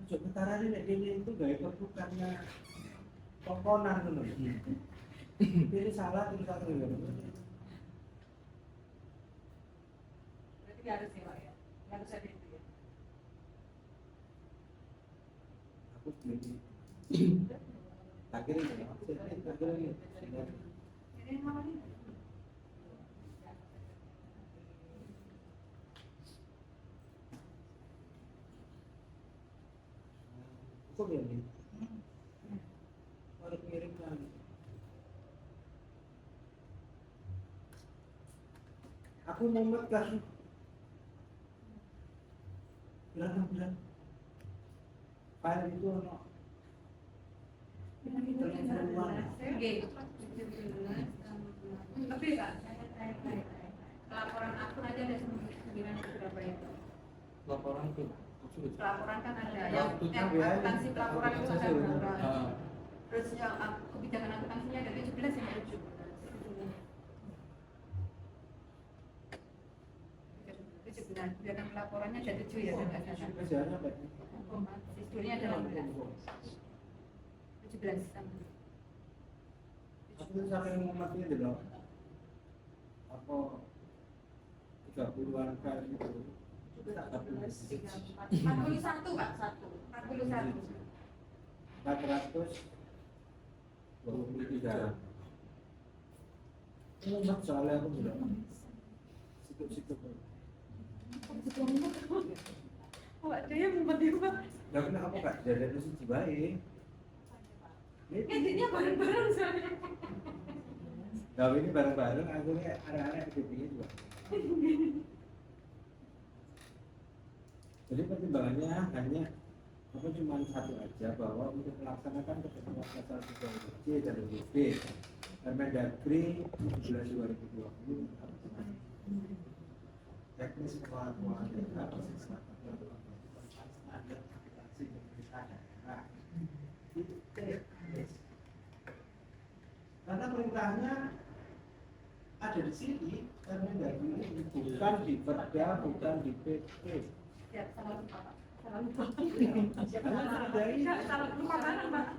Speaker 2: Ojo ngetarane nek dene itu gawe perbukannya tontonan ngono. Pilih salah terus aku ya.
Speaker 3: Berarti harus ya Pak ya, harus ada itu ya.
Speaker 2: Aku sendiri. Akhirnya
Speaker 3: Ini yang mana nih?
Speaker 2: kok ini? Harus mengirimkan. Aku mumet kan. Bilang. File itu ono.
Speaker 3: Lebih Pak. Laporan akun aja ada 9 berapa itu?
Speaker 5: Laporan ke
Speaker 3: Pelaporan kan ada yang akuntansi pelaporan itu ada berapa? Terus yang kebijakan akuntansinya ada 17 yang lucu. 17, kebijakan pelaporannya ada 7 ya, ada nggak salah.
Speaker 2: Kerjaannya apa?
Speaker 3: Sisdurnya ada 16. 17 sama.
Speaker 2: Aku sampai mumetnya deh loh. Apa 30-an kali itu.
Speaker 3: 41 Pak, 41.
Speaker 2: 423. Mumet soalnya aku bilang. Situ.
Speaker 3: Wah, dia tiba-tiba.
Speaker 2: Lah kenapa Kak? Jadi itu siji bae.
Speaker 3: Editnya bareng-bareng soalnya.
Speaker 2: Nah ini bareng-bareng akhirnya anak-anak editingnya juga. Jadi pertimbangannya hanya apa cuma satu aja bahwa untuk melaksanakan ketentuan pasal 3 C dan B Permendagri 11/2020 teknis pelaporan data persiksa standar akuntansi pemerintah daerah. Karena perintahnya ada di sini, Permendagri ini bukan di Perda, bukan di PP.
Speaker 3: Ya, salah lupa Pak. Salah lupa.
Speaker 2: Karena ada ini.
Speaker 3: Salah lupa mana Pak?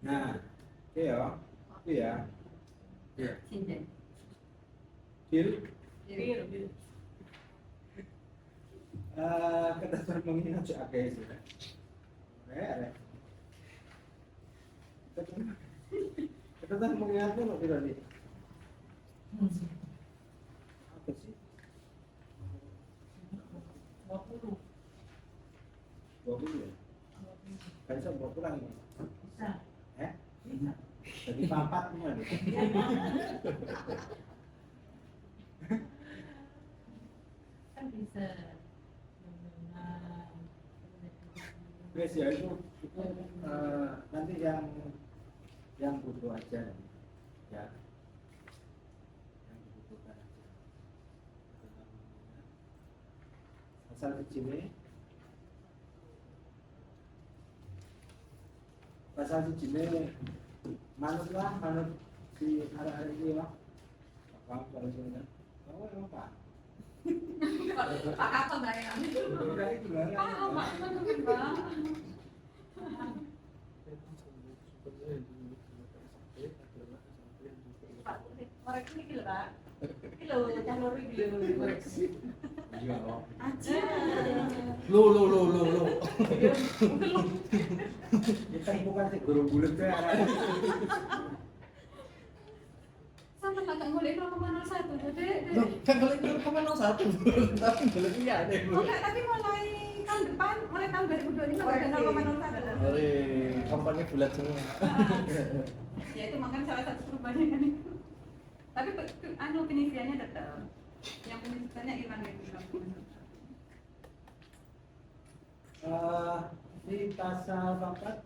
Speaker 2: Nah, oke ya, itu ya.
Speaker 5: ya.
Speaker 3: Sinden.
Speaker 2: Deal.
Speaker 3: Jadi,
Speaker 2: Ketentuan mengingat si agak sih. Oke. Ketentuan mengingatnya lo tidak nih. Apa sih? 20 ya? Kan bisa bawa pulang ya? Jadi papat semua nih.
Speaker 7: Kan bisa.
Speaker 2: Guys ya itu nanti yang butuh aja ya. Yang dibutuhkan aja. Pasal kecilnya. Pasal kecilnya manut si arah-arah ini lah. Apa kalau sebenarnya? Kamu emang Pak?
Speaker 3: Pak Katon lah ya.
Speaker 2: Udah itu lah.
Speaker 3: Pak, mungkin Pak. Pak, mereka ini gila Pak. Gila, jalur ini gila koreksi.
Speaker 2: Iya loh.
Speaker 3: Aja.
Speaker 5: Lo.
Speaker 2: Kita bukan si guru bulat ya.
Speaker 3: Sampai agak mulai 0,01 jadi.
Speaker 5: Kan kalau itu kemana satu, tapi boleh iya deh.
Speaker 3: Oke, tapi mulai tahun depan, mulai tahun 2025 ada 0,01.
Speaker 5: Oleh kampanye bulat semua.
Speaker 3: Ya itu makanya salah satu perubahannya kan itu. Tapi penelitiannya tetap. Yang penelitiannya hilang itu.
Speaker 2: Di pasal 4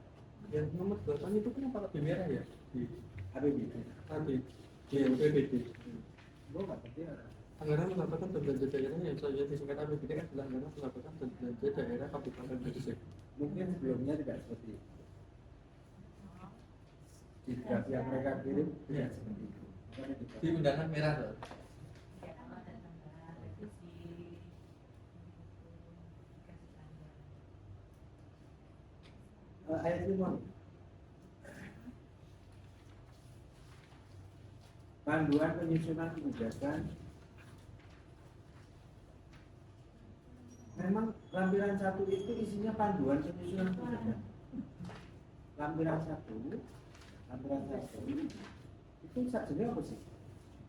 Speaker 5: Yang nomor 8 itu kenapa lebih merah ya? Di
Speaker 2: HBB.
Speaker 5: tadi di LPBD.
Speaker 2: Gue nggak ngerti ya.
Speaker 5: Anggaran pendapatan dan belanja daerah yang saya disingkat APBD adalah anggaran pendapatan dan belanja daerah kabupaten dan desa.
Speaker 2: Mungkin sebelumnya tidak seperti itu. di draft yang mereka kirim
Speaker 5: Iya.
Speaker 2: tidak seperti itu. Makanya di-
Speaker 5: Di undangan merah tuh.
Speaker 2: Ayat 5. Panduan penyusunan kebijakan. Memang lampiran 1 itu isinya panduan penyusunan kebijakan. Lampiran 1 itu sajinya apa sih?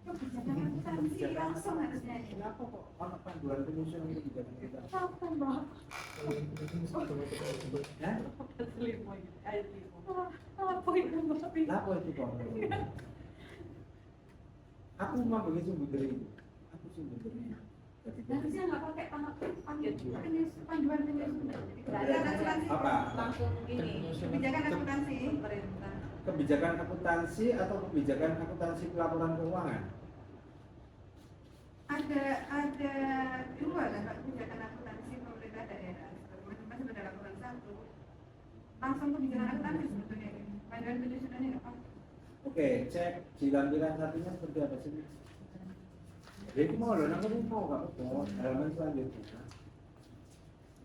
Speaker 3: Kebijakan akuntansi langsung harusnya.
Speaker 2: Kenapa kok orang panduan penyusunan kebijakan kita?
Speaker 7: Kapan, Mbak?
Speaker 2: Ya?
Speaker 7: Apa itu, Mbak?
Speaker 2: Kenapa itu kok? Aku memang begitu sumber itu. Aku sumber dari.
Speaker 3: Harusnya nggak pakai panduan penyusunan. Tidak ada asuransi.
Speaker 2: Apa?
Speaker 4: Langsung ini
Speaker 3: Kebijakan akuntansi.
Speaker 4: pemerintah.
Speaker 2: Kebijakan akuntansi atau kebijakan akuntansi pelaporan keuangan?
Speaker 3: Ada dua kan Pak, kebijakan akuntansi pemerintah daerah. Masih pada laporan 1. Langsung kebijakan akuntansi sebetulnya. Panduan penyusunannya nggak apa.
Speaker 2: Oke, cek di lampiran satunya seperti apa sih? Ya itu mau loh, nanti mau nggak apa-apa. Halaman selanjutnya.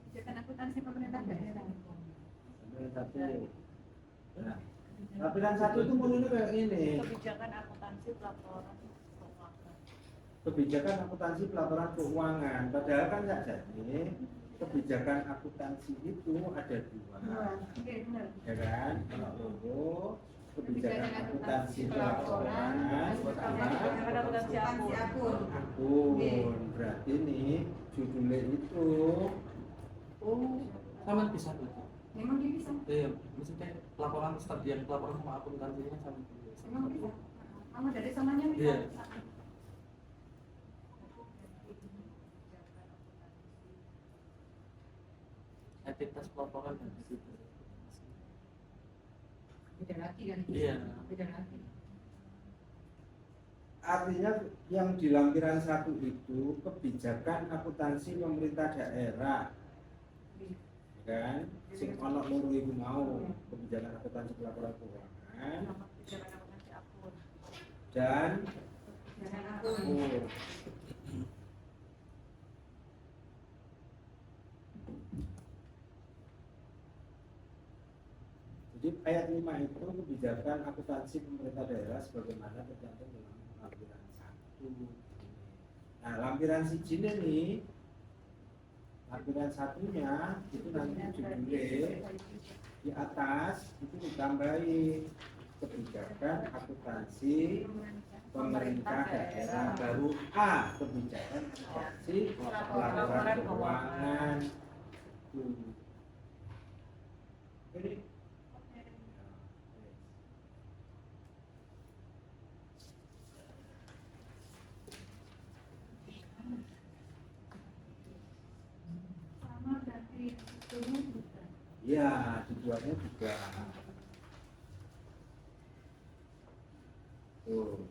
Speaker 3: Kebijakan akuntansi pemerintah daerah.
Speaker 2: Lampiran 1. Nah, lampiran 1 itu mulainya kayak ini.
Speaker 4: Kebijakan akuntansi pelaporan keuangan.
Speaker 2: Kebijakan akuntansi pelaporan keuangan. Padahal kan nggak jadi. Kebijakan akuntansi itu ada 2,
Speaker 3: Oke, benar.
Speaker 2: ya kan? Kalau kebijakan akuntansi pelaporan
Speaker 3: Kebijakan akuntansi akun.
Speaker 2: akun. Berarti nih judulnya itu
Speaker 5: Sama bisa tuh.
Speaker 3: Memang dia bisa.
Speaker 5: Iya, maksudnya laporan start yang laporan sama akuntansinya sama.
Speaker 3: Memang bisa. Kamu dari sananya bisa.
Speaker 5: Iya. Entitas pelaporan dan di situ.
Speaker 3: Beda lagi kan?
Speaker 5: Iya.
Speaker 3: Beda lagi.
Speaker 2: artinya yang di lampiran 1 itu kebijakan akuntansi pemerintah daerah, kan? Sing ono loro iku mau kebijakan akuntansi pelaporan keuangan
Speaker 3: Kebijakan akuntansi akun.
Speaker 2: dan
Speaker 3: Kebijakan akun.
Speaker 2: oh, jadi ayat 5 itu kebijakan akuntansi pemerintah daerah sebagaimana tercantum dalam lampiran 1. Nah, lampiran siji nih, lampiran satunya itu nanti judulnya di atas itu ditambahi kebijakan akuntansi pemerintah daerah, baru A kebijakan akuntansi pelaporan keuangan. Ini
Speaker 3: Sama berarti itu bukan.
Speaker 2: ya, tujuannya juga. Tuh.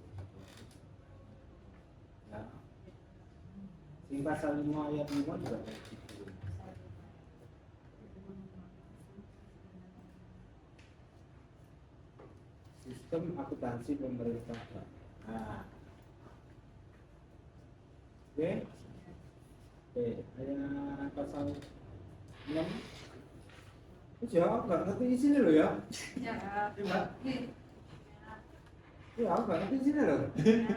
Speaker 2: Ya. Sing pasal 5 ayat 5 juga kayak gitu. Sistem akuntansi pemerintah. Nah. Oke. Oke, ayat pasal 6. Ya, nggak ngerti isinya loh ya.
Speaker 3: Ya.
Speaker 2: Ya, Mbak.
Speaker 3: Nih.
Speaker 2: Ya, aku nggak ngerti isinya loh.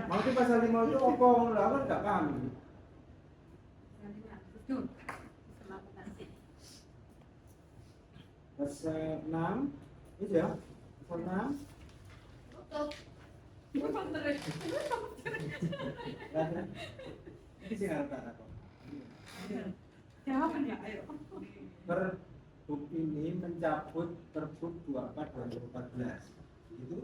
Speaker 2: Maksudnya pasal 5 itu apa? Lah, aku nggak paham.
Speaker 3: Itu. Sistem akuntansi.
Speaker 2: Pasal 6 itu ya. Pasal 6.
Speaker 3: Tutup. Bener.
Speaker 2: Ini sih nggak tahu apa.
Speaker 3: Siapa ya? Ayo.
Speaker 2: Perbuk ini mencabut Perbuk 24 2014. Itu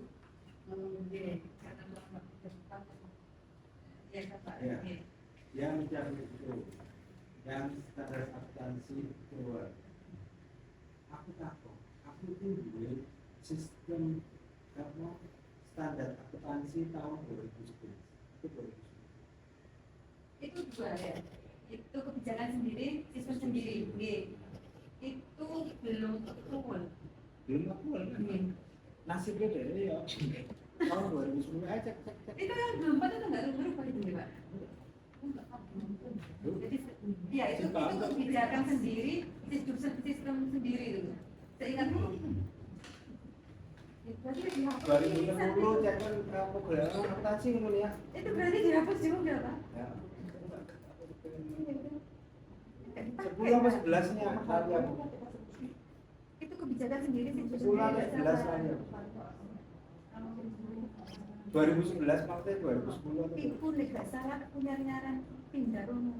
Speaker 3: Ya, Bapak.
Speaker 2: Ya.
Speaker 3: Oke.
Speaker 2: yang mencabut itu, yang standar akuntansi keluar. Aku takut, aku tunggu sistem apa standar akuntansi tahun 2011. Itu 2011.
Speaker 3: Itu dua ya. Itu kebijakan sendiri, sistem sendiri. Oke. Itu belum full.
Speaker 2: Belum aku kan? nasibnya dari ya tahun 2010 aja cek.
Speaker 3: Itu yang 24 itu nggak berubah itu Pak. Jadi ya itu kebijakan sendiri, sistem sendiri itu. Seingatku. Berarti dihapus.
Speaker 2: 2010 cek kan program akuntansi ngono ya.
Speaker 3: Itu berarti dihapus juga Pak.
Speaker 2: Ya.
Speaker 3: Nggak
Speaker 2: 10
Speaker 3: dipakai,
Speaker 2: apa
Speaker 3: Pak.
Speaker 2: 11-nya tadi aku.
Speaker 3: Itu kebijakan sendiri sih.
Speaker 2: 10 apa 11 aja. 2011 maksudnya 2010 atau
Speaker 3: Ibu nih nggak salah aku nyari-nyaran pindah rumah.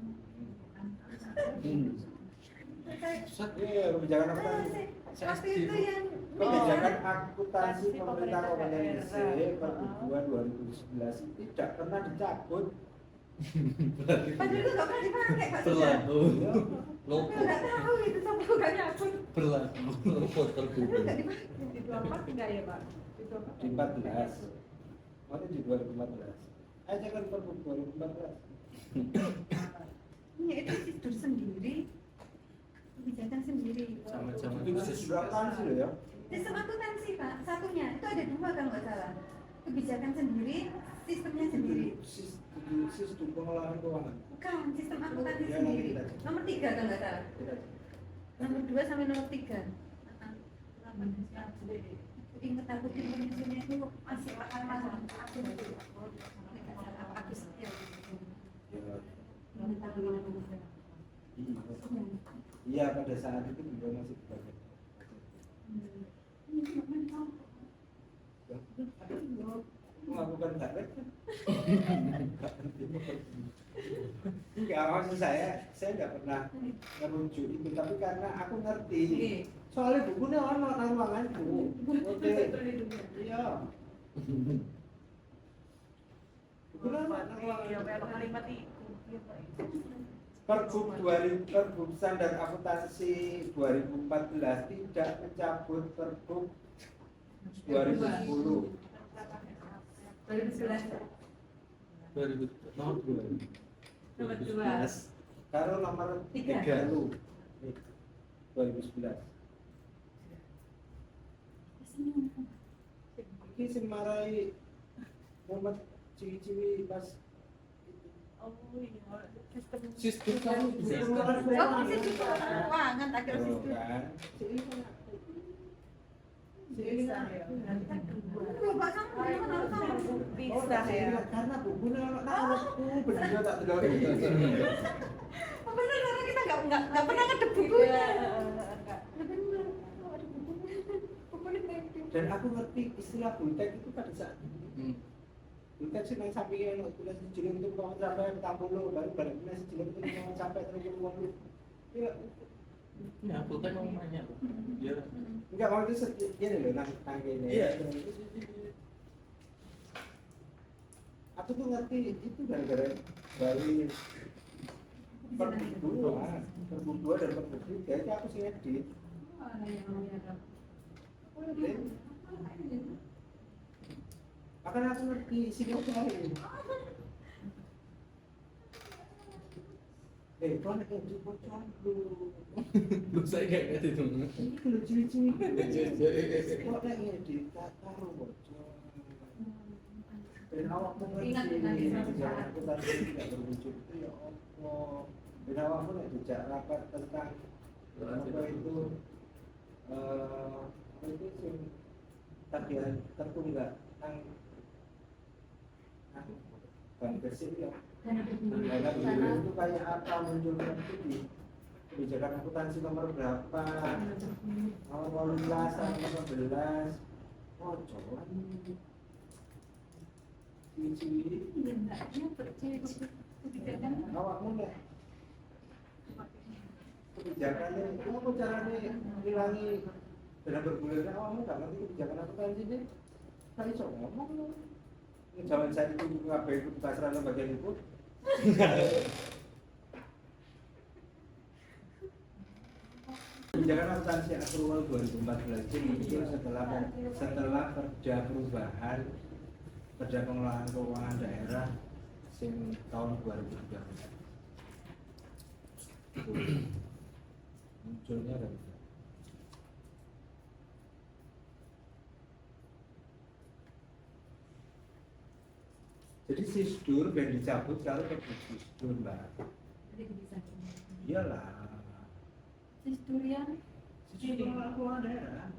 Speaker 2: iya kebijakan akuntansi.
Speaker 3: Waktu itu yang
Speaker 2: Kebijakan akuntansi pemerintah Kabupaten Gresik Perbubuan 2011 tidak pernah dicabut.
Speaker 3: padahal itu nggak pernah dipakai Pak.
Speaker 6: Berlaku.
Speaker 2: Ya,
Speaker 6: Loko.
Speaker 3: Aku nggak tahu itu sampai aku nggak nyabut.
Speaker 6: Berlaku. Loko terbuka.
Speaker 3: Nggak dipakai.
Speaker 7: Di 24 enggak ya Pak?
Speaker 2: di 14. Mana di 2014? Aja kan Perbu 2014.
Speaker 3: Iya itu sistem sendiri, kebijakan sendiri.
Speaker 6: Sama-sama.
Speaker 2: Itu sudah akuntansi loh ya.
Speaker 3: Sistem akuntansi Pak, satunya itu ada dua kalau nggak salah. Kebijakan sendiri, sistemnya sendiri.
Speaker 2: Sistem pengelolaan keuangan.
Speaker 3: Bukan, sistem akuntansi
Speaker 2: Ya,
Speaker 3: sendiri.
Speaker 2: nanti kita-
Speaker 3: Nomor 3 kalau nggak salah. Nomor 2 sampai nomor 3. Ingat aku di Indonesia itu masih masalah aku setia.
Speaker 2: Ya. Iya pada saat itu juga masih banyak. Melakukan zakat kan? Enggak, maksud saya nggak pernah merujuk itu, tapi karena aku ngerti. Soalnya bukunya ono nang ruanganku. Oke. Iya. Bukunya ono nang ruanganku. Pergub standar akuntansi 2014 tidak mencabut Pergub 2010.
Speaker 3: 2011.
Speaker 6: 2011.
Speaker 2: Karo nomor 3 lu 2011. Iki sing marai Muhammad ciwi-ciwi pas
Speaker 5: Sistem kan
Speaker 3: Oh, sistem keuangan akhir
Speaker 2: oh,
Speaker 3: sistem.
Speaker 2: kan.
Speaker 3: Bapak kamu gimana tahu?
Speaker 2: Bisa ya. Karena bukunya ono nang anakku bener tak delok.
Speaker 3: Oh, bener karena kita nggak pernah ngedep bukunya.
Speaker 2: Dan aku ngerti istilah bultek itu pada saat itu. Bultek sih nang sampingnya ono tulis jilid itu kawan sampai 40 baru balik tulis jilid itu kawan sampai 30. Ya,
Speaker 5: Ya, aku kan mau nanya. Ya.
Speaker 2: enggak mau itu ini loh nang kene.
Speaker 5: Iya.
Speaker 2: Aku tuh ngerti itu gara-gara dari Pergub 2 dan Pergub 3 itu aku sih ngedit. Akan aku ngerti isinya apa ini. Kau nak ngedit bocor lu.
Speaker 5: Lu saya kayak gitu tuh.
Speaker 2: Ini kalau ciri-ciri. Kau nak ngedit tak tahu bocor. Dan awak mengerti kebijakan aku tadi tidak berwujud itu ya Allah. Dan awak pun tidak rapat tentang apa itu apa itu sing tagihan tertunggak nang Bank Gresik ya. Dana biru itu kayak apa munculnya itu di kebijakan akuntansi nomor berapa? Nomor 15 sampai 15. Oh, coba awakmu nek kebijakannya itu apa caranya ngilangi dana bergulirnya awakmu gak ngerti kebijakan akuntansi ini kan iso ngomong ini zaman saya itu ngapain itu pasrah bagian itu kebijakan akuntansi akrual 2014 ini muncul setelah Perda Perubahan Perda Pengelolaan Keuangan Daerah sing tahun 2013 munculnya dari Jadi sisdur ben dicabut kalau Pergub sisdur mbak.
Speaker 7: Jadi bisa.
Speaker 2: Iyalah.
Speaker 7: Sisdurian.
Speaker 2: Sisdur keuangan daerah.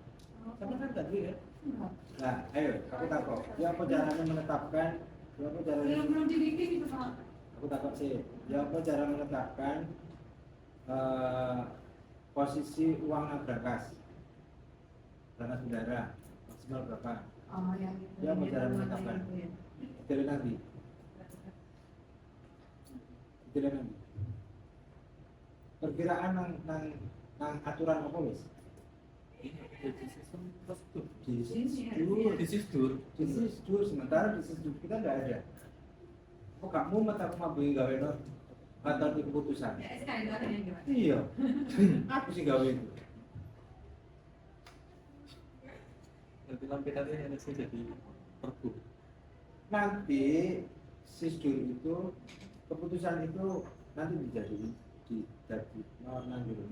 Speaker 2: Tapi kan tadi ya.
Speaker 7: Enggak.
Speaker 2: Nah, ayo aku takut. Ya apa caranya menetapkan? Ya apa caranya?
Speaker 7: Belum dibikin itu Pak.
Speaker 2: Aku takut sih. Ya apa cara menetapkan posisi uang nabrak dana saudara maksimal berapa?
Speaker 7: Oh yang itu.
Speaker 2: Ya, mau cara menetapkan. Detailnya nanti. Detailnya nanti. Perkiraan nang aturan apa wis?
Speaker 5: Jadi sistem prosedur.
Speaker 2: Di
Speaker 5: Di sisdur.
Speaker 2: sementara di sisdur kita nggak ada. Kok kamu mata mabui gawe no atau di keputusan?
Speaker 3: Ya, sekali doang yang gimana?
Speaker 2: Iya. Aku sih gawe itu.
Speaker 5: Nanti lampiran ini ada sih jadi pergub.
Speaker 2: Nanti sisdur itu keputusan itu nanti dijadi nanti sisdur.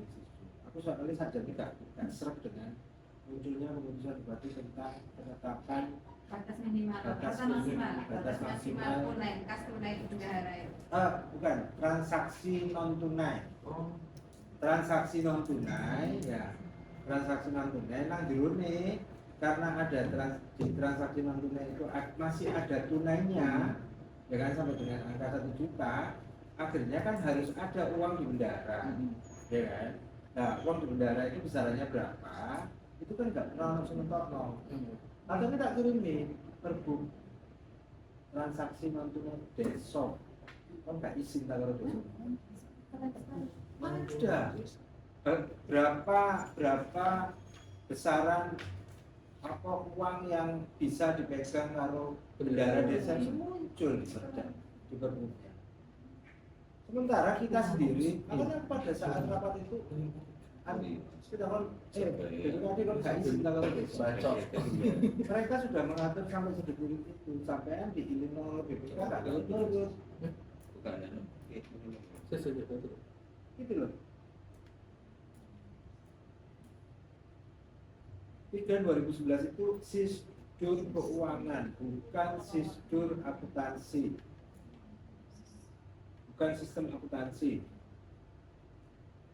Speaker 2: Aku soalnya saja tidak serap dengan munculnya keputusan bupati tentang penetapan
Speaker 3: Batas minimal,
Speaker 2: Batas
Speaker 3: batas maksimal,
Speaker 2: minimal,
Speaker 3: batas
Speaker 2: batas
Speaker 3: maksimal
Speaker 2: maksimal.
Speaker 3: tunai, kas tunai bendahara itu.
Speaker 2: bukan transaksi non tunai.
Speaker 5: Oh,
Speaker 2: Transaksi non tunai ya. Transaksi non tunai nang dirune karena ada di transaksi non tunai itu masih ada tunainya ya kan sampai dengan angka 1 juta, akhirnya kan harus ada uang di bendahara ya kan. Nah uang di bendahara itu besarannya berapa itu kan nggak pernah langsung mentok. Atau kita kirim nih pergub transaksi non tunai desok kan nggak izin kalau desok ada berapa besaran apa uang yang bisa dipegang kalau bendahara desa itu muncul di pergubnya. Sementara kita sendiri karena pada saat rapat itu kita kan tadi kan nggak izin kalau desa. Mereka sudah mengatur sampai sedetil itu sampai diiling oleh BPK nggak terus gitu loh. 2011 itu sisdur keuangan, bukan sisdur akuntansi, bukan sistem akuntansi.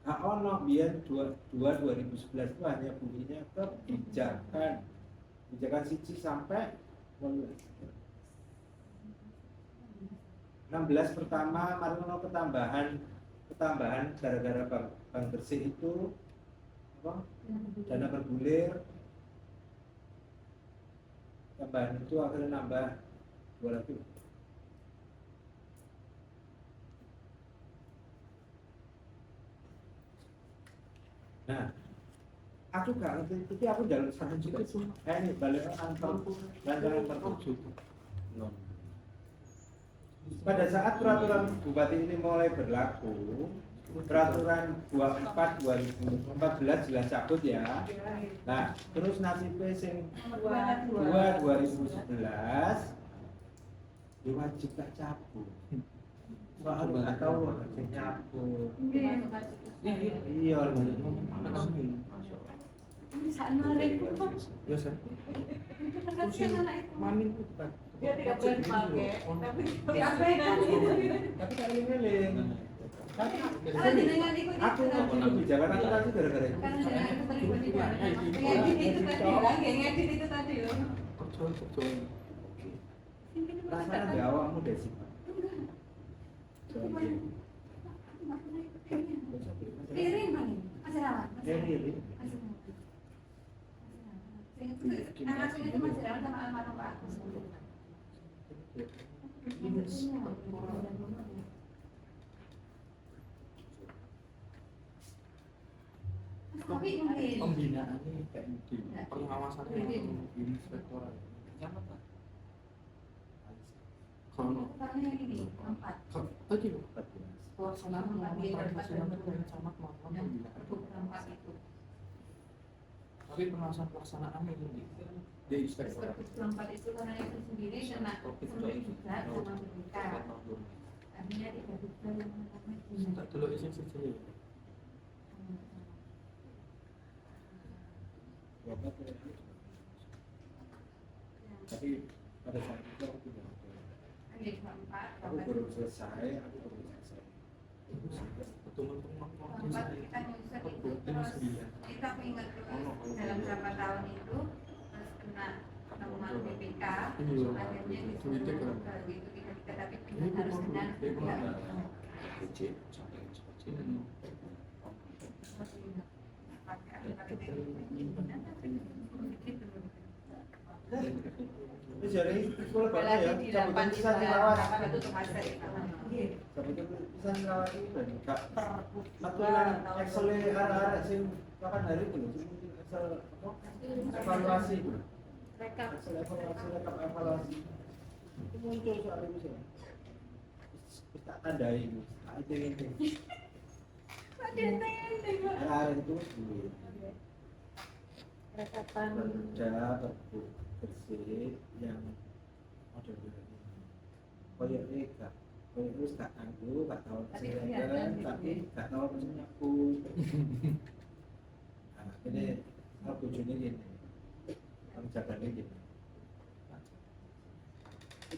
Speaker 2: Nah, ono biar 2011 itu hanya bunyinya kebijakan siji sampai 16 pertama mari ono ketambahan gara-gara bank bersih itu apa dana bergulir tambahan itu akhirnya nambah 200. Nah, aku gak ngerti, tapi aku jalan sana juga. Ini balik kantor rancangan pergub. Pada saat peraturan bupati ini mulai berlaku, peraturan 24/2014 jelas cabut ya. Nah, terus nasibnya sing 2011 wajib tak cabut. Soalnya nggak tahu sing cabut. Iya,
Speaker 5: ya sih. Mamin itu kan.
Speaker 7: Dia tidak boleh dipakai, tapi
Speaker 2: Tapi kali ini Lin. Tapi
Speaker 3: Kalau jenengan ikut
Speaker 2: aku kebijakan aku tadi gara-gara itu.
Speaker 3: karena jenengan ikut terlibat di mana? Ngedit itu tadi lah, ngedit itu tadi loh.
Speaker 5: Perjuangan.
Speaker 2: Rasanya di awakmu deh sih.
Speaker 3: Piring paling, masih rawat.
Speaker 2: Piring.
Speaker 3: Anak saya itu masih rawat sama almarhum Pak Agus. Tapi mungkin
Speaker 5: Pembinaan ini kayak di pengawasan inspektorat kecamatan. Kalau
Speaker 3: Karena ini 4.
Speaker 5: tadi pelaksanaan operasional dari camat maupun
Speaker 3: Dan
Speaker 5: pembinaan.
Speaker 3: program 4 itu.
Speaker 5: Tapi pelaksanaan itu di inspektorat.
Speaker 3: Program 4 itu karena itu sendiri kena sendiri juga sama BPK. Artinya tidak bisa yang namanya
Speaker 5: Tak dulu isi saja.
Speaker 2: Tapi pada saat itu aku tidak.
Speaker 3: Oke.
Speaker 2: belum selesai, aku belum selesai.
Speaker 3: Tempat kita nyusun itu terus itu aku ingat terus dalam berapa tahun itu terus kena temuan BPK akhirnya disuruh gitu kita tapi harus dengan
Speaker 2: Ini jadi sekolah baru ya,
Speaker 3: di
Speaker 2: cabutan
Speaker 3: 8
Speaker 2: bisa dirawat.
Speaker 3: apa tutup aset
Speaker 2: Cabutan bisa dirawat itu kan, kak. Aturan Excel arah-arah sing kapan hari itu loh, Excel apa? Evaluasi itu. Excel evaluasi, rekap evaluasi. Itu muncul soal itu sih. Kita tandai itu, itu. Arah-arah itu
Speaker 4: Rekapan
Speaker 2: kerja terbuk bersih yang model ini. Koyok ini gak anggu, gak tahu kesehatan, tapi gak tahu mesin nyapu. Nah, ini aku bujuni gini, aku jaganya gini.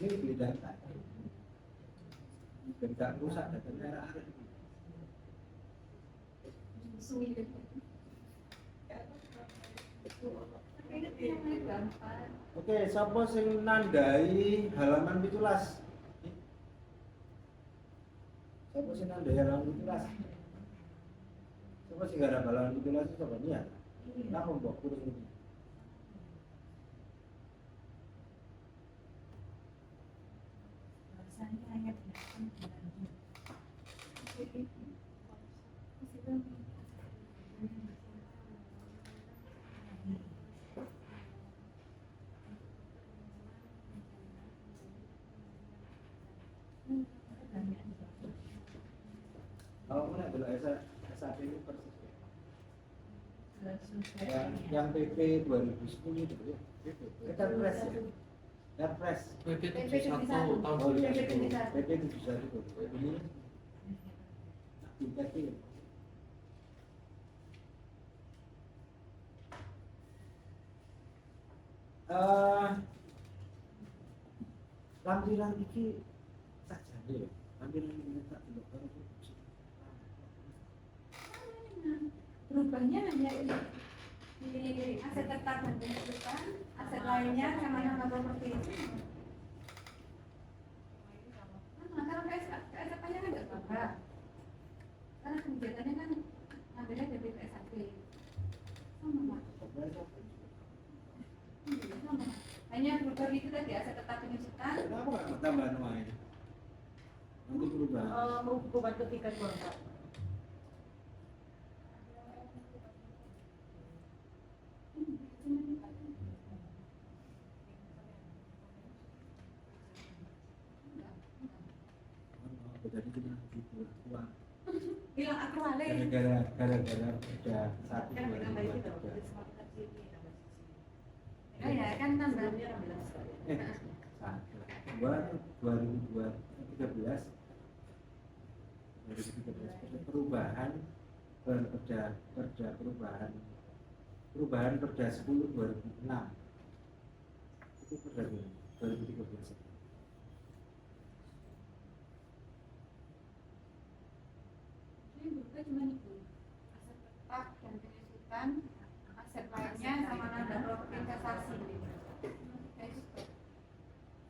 Speaker 2: Ini beli data, dan gak rusak datanya arah-arah. Oke, siapa sing nandai halaman 17? Siapa sing nandai halaman 17? Siapa sing garap halaman 17 siapa niat? Kenapa mbok kurang ini? Kalau mana dulu SAP ini persis yang PP 2010 itu ya, kita press ya, Perpres
Speaker 5: PP 71 tahun
Speaker 2: oh iya,
Speaker 7: 71.
Speaker 2: PP 71 ini aplikasi lampiran iki saja ya, lampiran ini tak tidak kalau
Speaker 7: Berubahnya hanya di aset tetap dan penunjukan, aset lainnya sama nama properti itu. Nah, kalau KSAP-nya kan nggak apa-apa, karena kebijakannya kan ambilnya dari KSAP. Sama Mas. Sama. Hanya berubah itu tadi aset tetap penunjukan.
Speaker 2: kenapa nggak tambahan lain nanti berubah
Speaker 4: bukan ketika kontrak.
Speaker 2: jadi kita gitu uang
Speaker 7: Bilang aku ale.
Speaker 2: gara-gara udah satu
Speaker 4: Kan
Speaker 2: dua
Speaker 4: kita
Speaker 2: ribu
Speaker 4: itu
Speaker 2: tiga.
Speaker 7: Oh ya kan tambah.
Speaker 2: Dua ribu tiga belas perubahan perubahan perda 10 2006 itu perda 2013.
Speaker 7: Ini berubah cuma itu aset tetap dan penunjukan, aset lainnya sama nada properti investasi. Kayak gitu.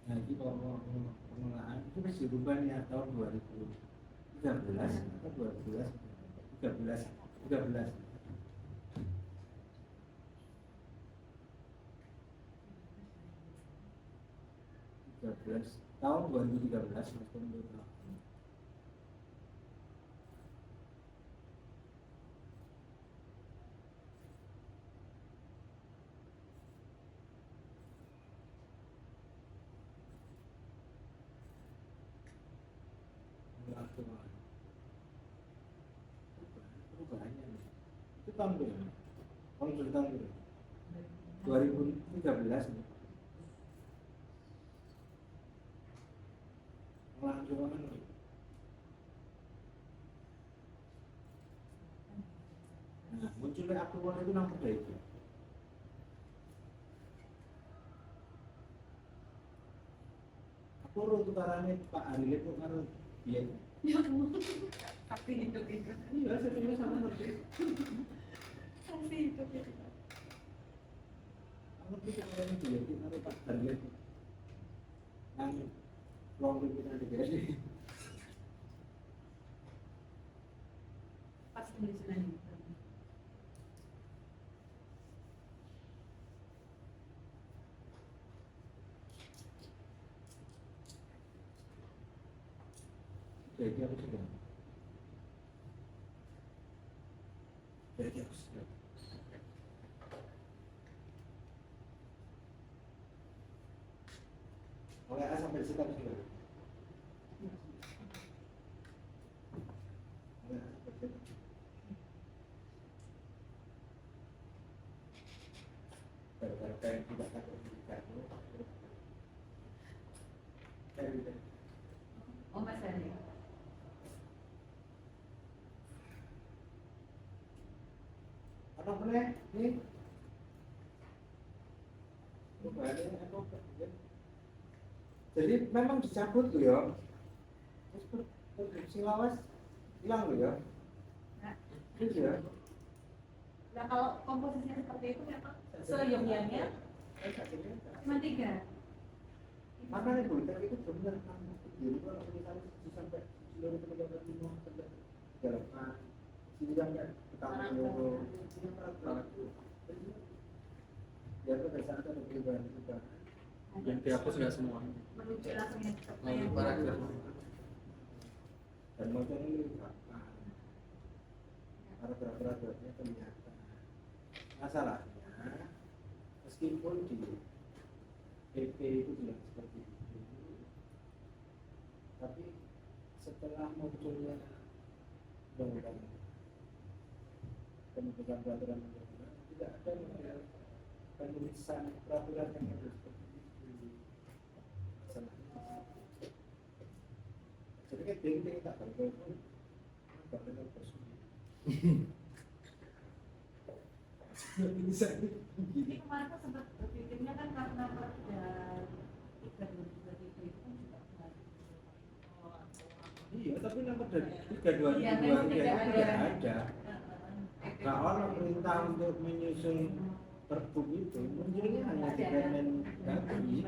Speaker 2: Nah, ini kalau pengelolaan itu masih berubah nih tahun 2013 atau 2012 13 tahun 2013 perubahannya itu tahun berapa? Kalau dari tahun berapa? 2013 nih. Langsung nah munculnya aktual itu nang perda itu puru tukarannya Pak Arile kok karo biyen.
Speaker 3: Tapi hidup itu.
Speaker 2: Iya, saya sama ngerti.
Speaker 3: Tapi hidup itu.
Speaker 2: Aku pikir orang itu ya, karo Pak Arile. Nang wong kita dikasih.
Speaker 3: Pas tulisan ini.
Speaker 2: Jadi aku sudah. Jadi aku sudah. Oleh A sampai Z aku sudah. Oleh A sampai Z. Berdasarkan tidak takut dikatakan.
Speaker 3: Oh Mas Ari.
Speaker 2: Apa boleh? Nih. Jadi memang dicabut tuh ya. Terus produksi lawas hilang loh ya. Terus ya.
Speaker 3: Nah kalau komposisinya seperti itu memang seyogianya cuma 3.
Speaker 2: Makanya Bu, tapi itu benar kan. Jadi kalau misalnya sampai seluruh pejabat umum sampai jalan sini sampai petani loro sini perahu. Ya pada saat ada perubahan juga.
Speaker 5: Yang dihapus nggak semua.
Speaker 3: Menuju langsung yang
Speaker 5: Lalu paragraf.
Speaker 2: Dan motor ini apa? Paragraf-paragrafnya kelihatan. Masalahnya meskipun di PP itu bilang seperti itu, tapi setelah munculnya undang-undang pembentukan peraturan undang-undang tidak ada model penulisan peraturan yang harus seperti itu. Masalahnya. Jadi kan dia tak bergabung, tak bergabung.
Speaker 3: Ini kemarin kan sempat berpikirnya kan karena pada 3 itu kan juga
Speaker 2: Iya, tapi nomor dari 322
Speaker 3: Iya, memang tidak
Speaker 2: itu
Speaker 3: ada.
Speaker 2: tidak ada. Nah, orang perintah untuk menyusun pergub itu munculnya hanya di Kemendagri.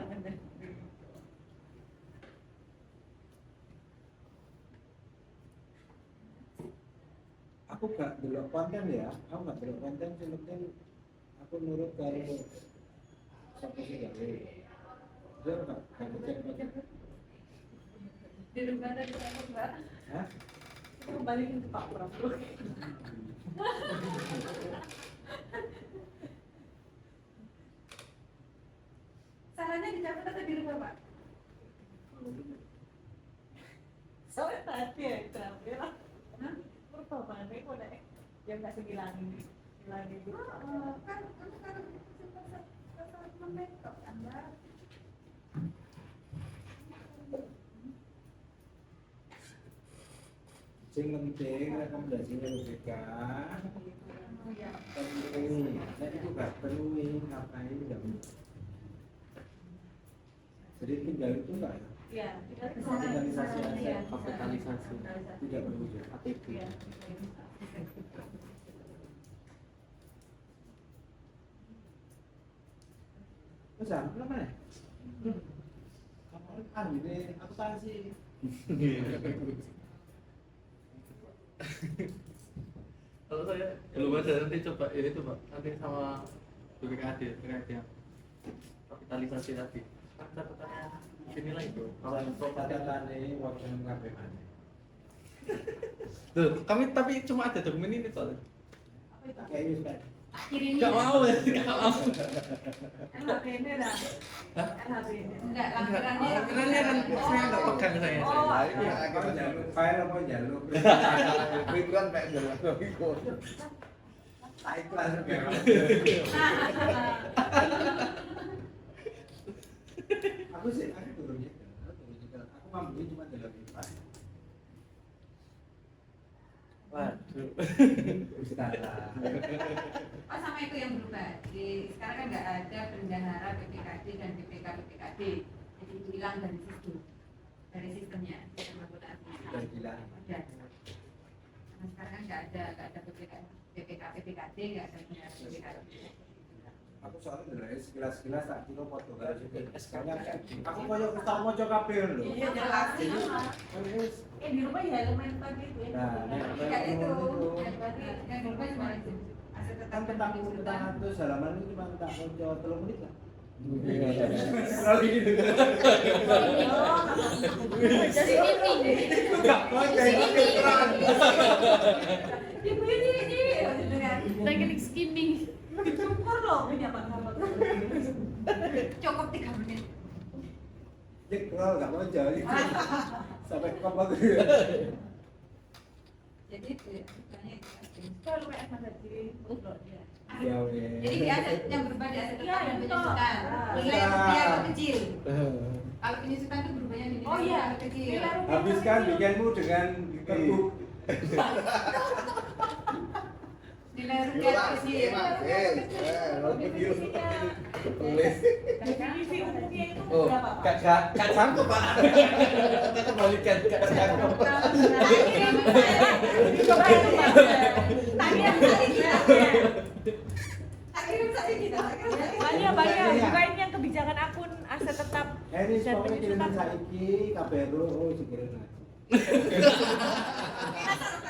Speaker 2: Aku gak belok konten ya, aku gak belok konten, yang penting aku nurut karo sapa sing gawe. Dia gak ngecek.
Speaker 3: di rumah dari saya Mbak.
Speaker 2: Hah?
Speaker 3: Kembaliin ke Pak Prabowo. Sarannya dicabut atau dirubah Pak? Soalnya tadi ya diambil lah. Pertama kok nek yang nggak hilangin itu. Kan memetok Anda.
Speaker 2: Sing penting rekomendasinya BPK penuhi. Nah itu gak penuhi, ngapain enggak? Jadi tinggal itu enggak ya?
Speaker 3: Iya, kita
Speaker 2: Kapitalisasi aset.
Speaker 5: Kapitalisasi.
Speaker 2: Tidak perlu ya?
Speaker 5: KTP.
Speaker 3: Iya.
Speaker 2: Terus apa namanya? Kamu kan ini akuntansi.
Speaker 5: Kalau saya belum ada, nanti coba ini tuh Pak, nanti sama BPKD terkait yang kapitalisasi tadi. Kan catatannya inilah itu. Kalau
Speaker 2: Catatannya waktu KPM.
Speaker 5: tuh, kami tapi cuma ada dokumen ini soalnya.
Speaker 3: Apa itu?
Speaker 2: Kayak ini kan.
Speaker 3: Akhirnya
Speaker 5: Gak mau ya, gak mau.
Speaker 3: LHBN dah. LHBN. Enggak, lampirannya.
Speaker 5: Lampirannya kan saya nggak pegang saya.
Speaker 3: Oh,
Speaker 2: Iya, kamu jalur file apa jalur?
Speaker 1: Pikiran kayak jalan ikut.
Speaker 2: Saya kelas kayak aku sih, aku turunnya. Aku mampu cuma jalan IPA.
Speaker 5: Waduh.
Speaker 2: Sekarang.
Speaker 3: Oh sama itu yang berubah. Di sekarang kan nggak ada bendahara PPKD dan BPK PPKD. Jadi itu hilang dari situ. dari sistemnya, sistem akuntansi.
Speaker 2: Udah gila.
Speaker 3: Udah. Karena sekarang kan nggak ada PPKD, nggak ada PPKD.
Speaker 2: Aku soalnya dari sekilas-sekilas tak kira foto karo sing SK-nya. Aku koyo ketemu maca kabeh lho.
Speaker 3: Iya jelas.
Speaker 2: Terus
Speaker 3: Di rumah ya elementar gitu ya.
Speaker 2: Nah,
Speaker 3: Kayak itu. Yang di rumah cuma aset tetap
Speaker 2: kan tentang itu halaman ini cuma tak maca 3 menit lah.
Speaker 8: Jadi ini.
Speaker 2: Enggak maca ini terang.
Speaker 3: Ibu ini
Speaker 8: Teknik skimming.
Speaker 3: syukur loh punya Pak Muhammad. Cukup 3 menit.
Speaker 2: Jekrol enggak maca. Sampai kompak.
Speaker 3: Jadi itu ya, makanya itu. Kalau WF ada di ya.
Speaker 2: Ya weh.
Speaker 3: Jadi di aset yang berubah di aset tetap dan
Speaker 4: betul.
Speaker 3: penyusutan. Nilai rupiah kecil. Kalau penyusutan itu berubahnya di
Speaker 4: Oh,
Speaker 3: nilai
Speaker 4: iya.
Speaker 3: rupiah kecil.
Speaker 4: Nilai rupiah
Speaker 2: Habiskan
Speaker 4: kecil.
Speaker 2: weekendmu dengan terbuk.
Speaker 3: Nilai rupiah kecil.
Speaker 4: Definisi umumnya itu
Speaker 6: Oh,
Speaker 4: berapa, Pak?
Speaker 6: gak sanggup Pak. Kita kembalikan gak sanggup.
Speaker 4: Coba itu, Pak. Banyak juga ini yang kebijakan akun aset tetap
Speaker 2: Ini
Speaker 4: dan
Speaker 2: pokoknya kirim
Speaker 4: penyusutan.
Speaker 2: saiki KPRO oh dikirim lagi.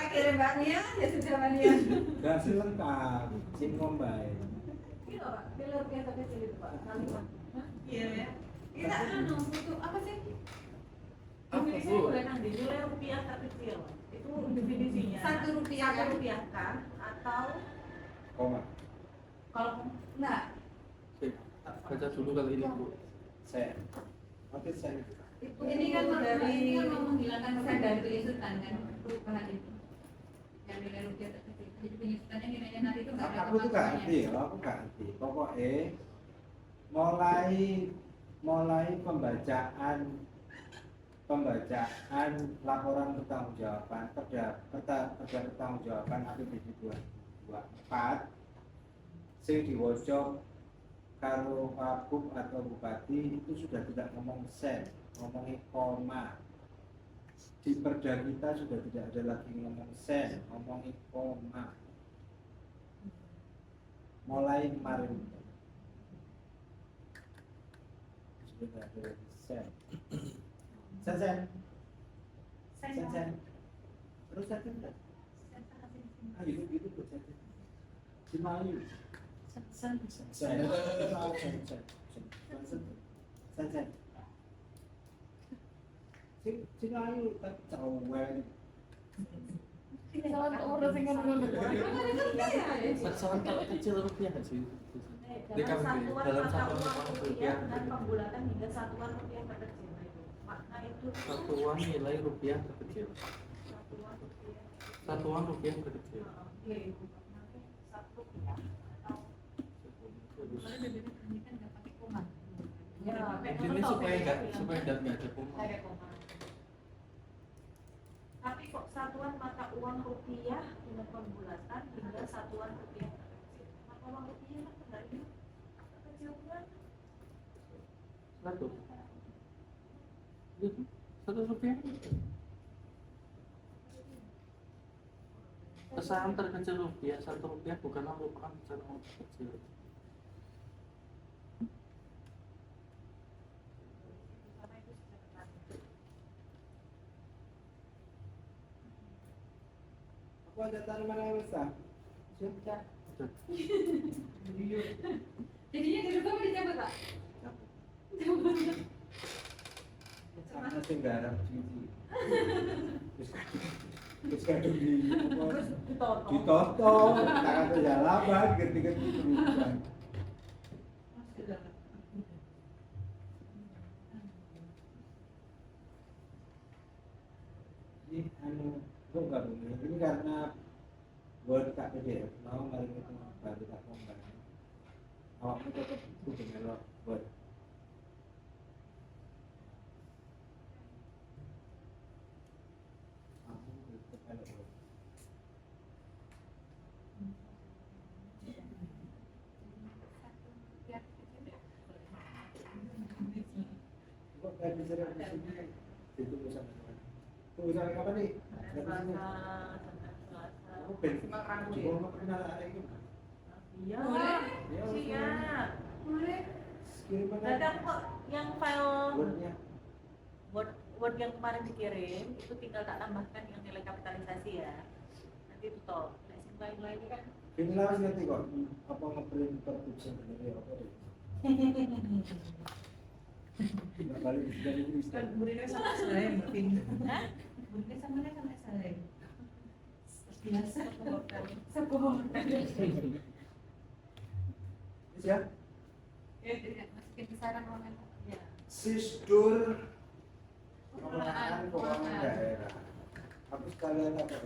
Speaker 3: Akhirnya Mbak Nia, ya sudah Mbak Nia.
Speaker 2: Hasil lengkap, SIM combine.
Speaker 3: Iya Pak, nilai rupiah kecil itu Pak. Iya ya. Kita butuh apa sih?
Speaker 4: Definisinya boleh nanti nilai rupiah terkecil. Itu definisinya.
Speaker 3: Rp1
Speaker 4: Satu rupiah kah atau
Speaker 2: Koma.
Speaker 4: kalau
Speaker 3: Enggak.
Speaker 5: Baca dulu kali ini Bu.
Speaker 2: Sen. Oke sen.
Speaker 3: Ini kan dari mau menghilangkan pesan dari penyusutan kan perubahan itu. Yang nilai rupiah terkecil. Jadi penyusutannya nilainya nanti itu nggak ada
Speaker 2: Aku tuh gak ngerti ya, aku gak ngerti. Pokoknya mulai pembacaan laporan pertanggungjawaban kerja pertanggungjawaban APBD 2024 sing diwaca karo Wabub atau Bupati itu sudah tidak ngomong sen, ngomongin koma. Di perda kita sudah tidak ada lagi ngomong sen, ngomongin koma. Mulai kemarin sudah ada lagi sen. Sen. Terus sen enggak? Ah itu sen. Cimayu. Sen. Cimayu tak cawen.
Speaker 8: Salah orang sing ngono.
Speaker 5: Persoalan kalau kecil rupiah nggak sih?
Speaker 4: dalam satuan
Speaker 5: dalam
Speaker 4: mata
Speaker 5: satuan
Speaker 4: uang
Speaker 5: uang
Speaker 4: rupiah
Speaker 5: rupiah.
Speaker 4: dan pembulatan hingga satuan rupiah terkecil. Nah, itu makna itu
Speaker 5: Satuan nilai rupiah terkecil.
Speaker 4: satuan rupiah.
Speaker 5: Satuan rupiah terkecil.
Speaker 4: Oke, nanti satu rupiah atau
Speaker 5: Ini supaya nggak ada koma.
Speaker 4: ada koma. Tapi kok satuan mata uang rupiah dengan pembulatan hingga satuan rupiah terkecil. Mata uang rupiah kan dari kecil kan?
Speaker 5: Satu. Itu 1 rupiah. Pesan terkecil rupiah, 1 rupiah bukanlah merupakan pesan uang terkecil.
Speaker 4: Karena itu sudah terkait.
Speaker 2: Aku ada tanaman yang besar. Sudah.
Speaker 3: Jadinya di rumah dicoba Pak.
Speaker 2: Sama sing garap cici. Terus kadung di ditoto, tangan terjalaban, ganti-ganti perubahan. Ini kok nggak boleh? Ini karena buat KPDF, mau mari kita baru tak ngomong. Awakmu tetap kudu melok buat. Aku tetap melok buat. Kok kayak bisa di sini? Tunggu sampai kapan nih?
Speaker 4: Selasa sampai Selasa.
Speaker 2: Aku ben juga mau kenal hari ini.
Speaker 4: Iya.
Speaker 3: Boleh.
Speaker 2: Ya,
Speaker 4: Siap.
Speaker 3: Boleh.
Speaker 2: kirim aja
Speaker 4: Kadang kok yang file
Speaker 2: wordnya.
Speaker 4: Word yang kemarin dikirim itu tinggal tak tambahkan yang nilai kapitalisasi ya. Nanti itu toh. Nah, yang lain-lain kan
Speaker 2: Finlah nanti kok apa ngeprint pergub sebenarnya apa deh. Nggak balik dari Inggris kan.
Speaker 9: Muridnya sama saya mungkin.
Speaker 4: Hah?
Speaker 9: Muridnya sama saya. Biasa.
Speaker 3: Sebuah.
Speaker 2: Ya,
Speaker 3: Masukin besaran uangan.
Speaker 4: ya.
Speaker 2: Sisdur pengelolaan keuangan daerah. Aku sekalian apa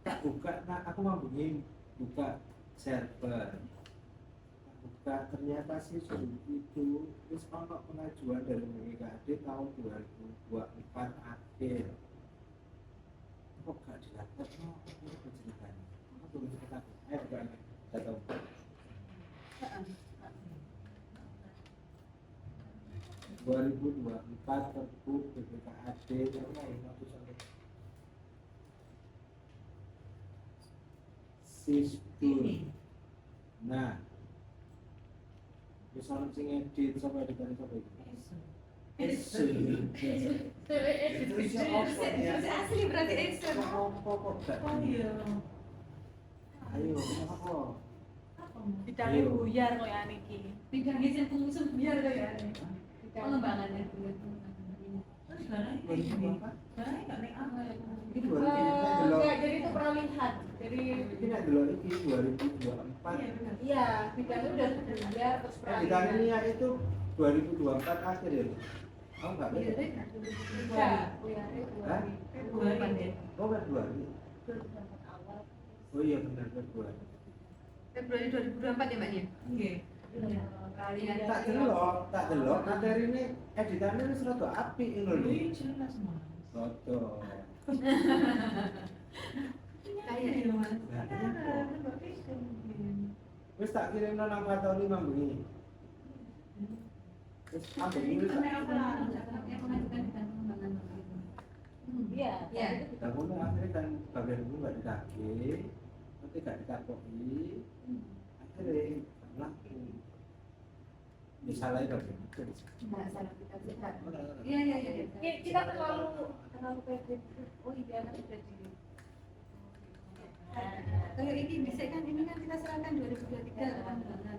Speaker 2: tak buka, nah aku mau buka server. Tak buka, ternyata sisdur itu terus ono pengajuan dari BPKD tahun 2024 akhir. Kok gak dilakukan? Ini ceritanya. Aku belum cerita. Bukan. Gak tahu. 2024 Pergub BPKAD Sisdur. Nah, bisa sing edit sampai di kali sampai
Speaker 3: Asli berarti Excel.
Speaker 9: Oh iya.
Speaker 2: Ayo, apa?
Speaker 4: Bidangnya buyar kok ya Niki.
Speaker 3: Bidangnya yang pengusung biar kayak pengembangannya.
Speaker 9: Terus sekarang
Speaker 2: Ini apa?
Speaker 9: sekarang nggak naik apa ya?
Speaker 2: Ini 2024.
Speaker 4: Enggak, jadi itu peralihan. Jadi
Speaker 2: Ini nak dulu ini 2024.
Speaker 4: iya, bidangnya udah buyar terus
Speaker 2: Di
Speaker 4: peralihan.
Speaker 2: Tanzania itu 2024 akhir ya. Oh enggak
Speaker 3: Iya,
Speaker 2: betul.
Speaker 4: Iya.
Speaker 2: Hah?
Speaker 9: Februari.
Speaker 2: Oh Februari. Oh iya benar Februari.
Speaker 3: Februari 2024 ya Mbak Nia?
Speaker 9: Iya.
Speaker 3: Kalian
Speaker 2: Tak delok materi ini editannya wis rada apik ngono lho.
Speaker 9: Ini jelas mas.
Speaker 2: Rada.
Speaker 3: kayak
Speaker 9: Iya mas.
Speaker 2: Nah,
Speaker 9: Benar,
Speaker 2: itu.
Speaker 9: benar itu.
Speaker 2: Wis tak kirimno nang Fatoni mambengi. Wis ambengi wis tak.
Speaker 3: yang mengajukan bidang pengembangan.
Speaker 4: Iya.
Speaker 3: Iya.
Speaker 2: Dan ngono akhirnya kan bagian itu nggak ditagih, nanti nggak ditakoki, akhirnya laku. Misalnya bagian itu.
Speaker 3: Nggak salah kita lihat. Iya iya iya.
Speaker 4: Kita terlalu pede. Oh iya kan sudah di.
Speaker 3: Kalau ini bisa kan ini kan kita serahkan 2023 pengembangan.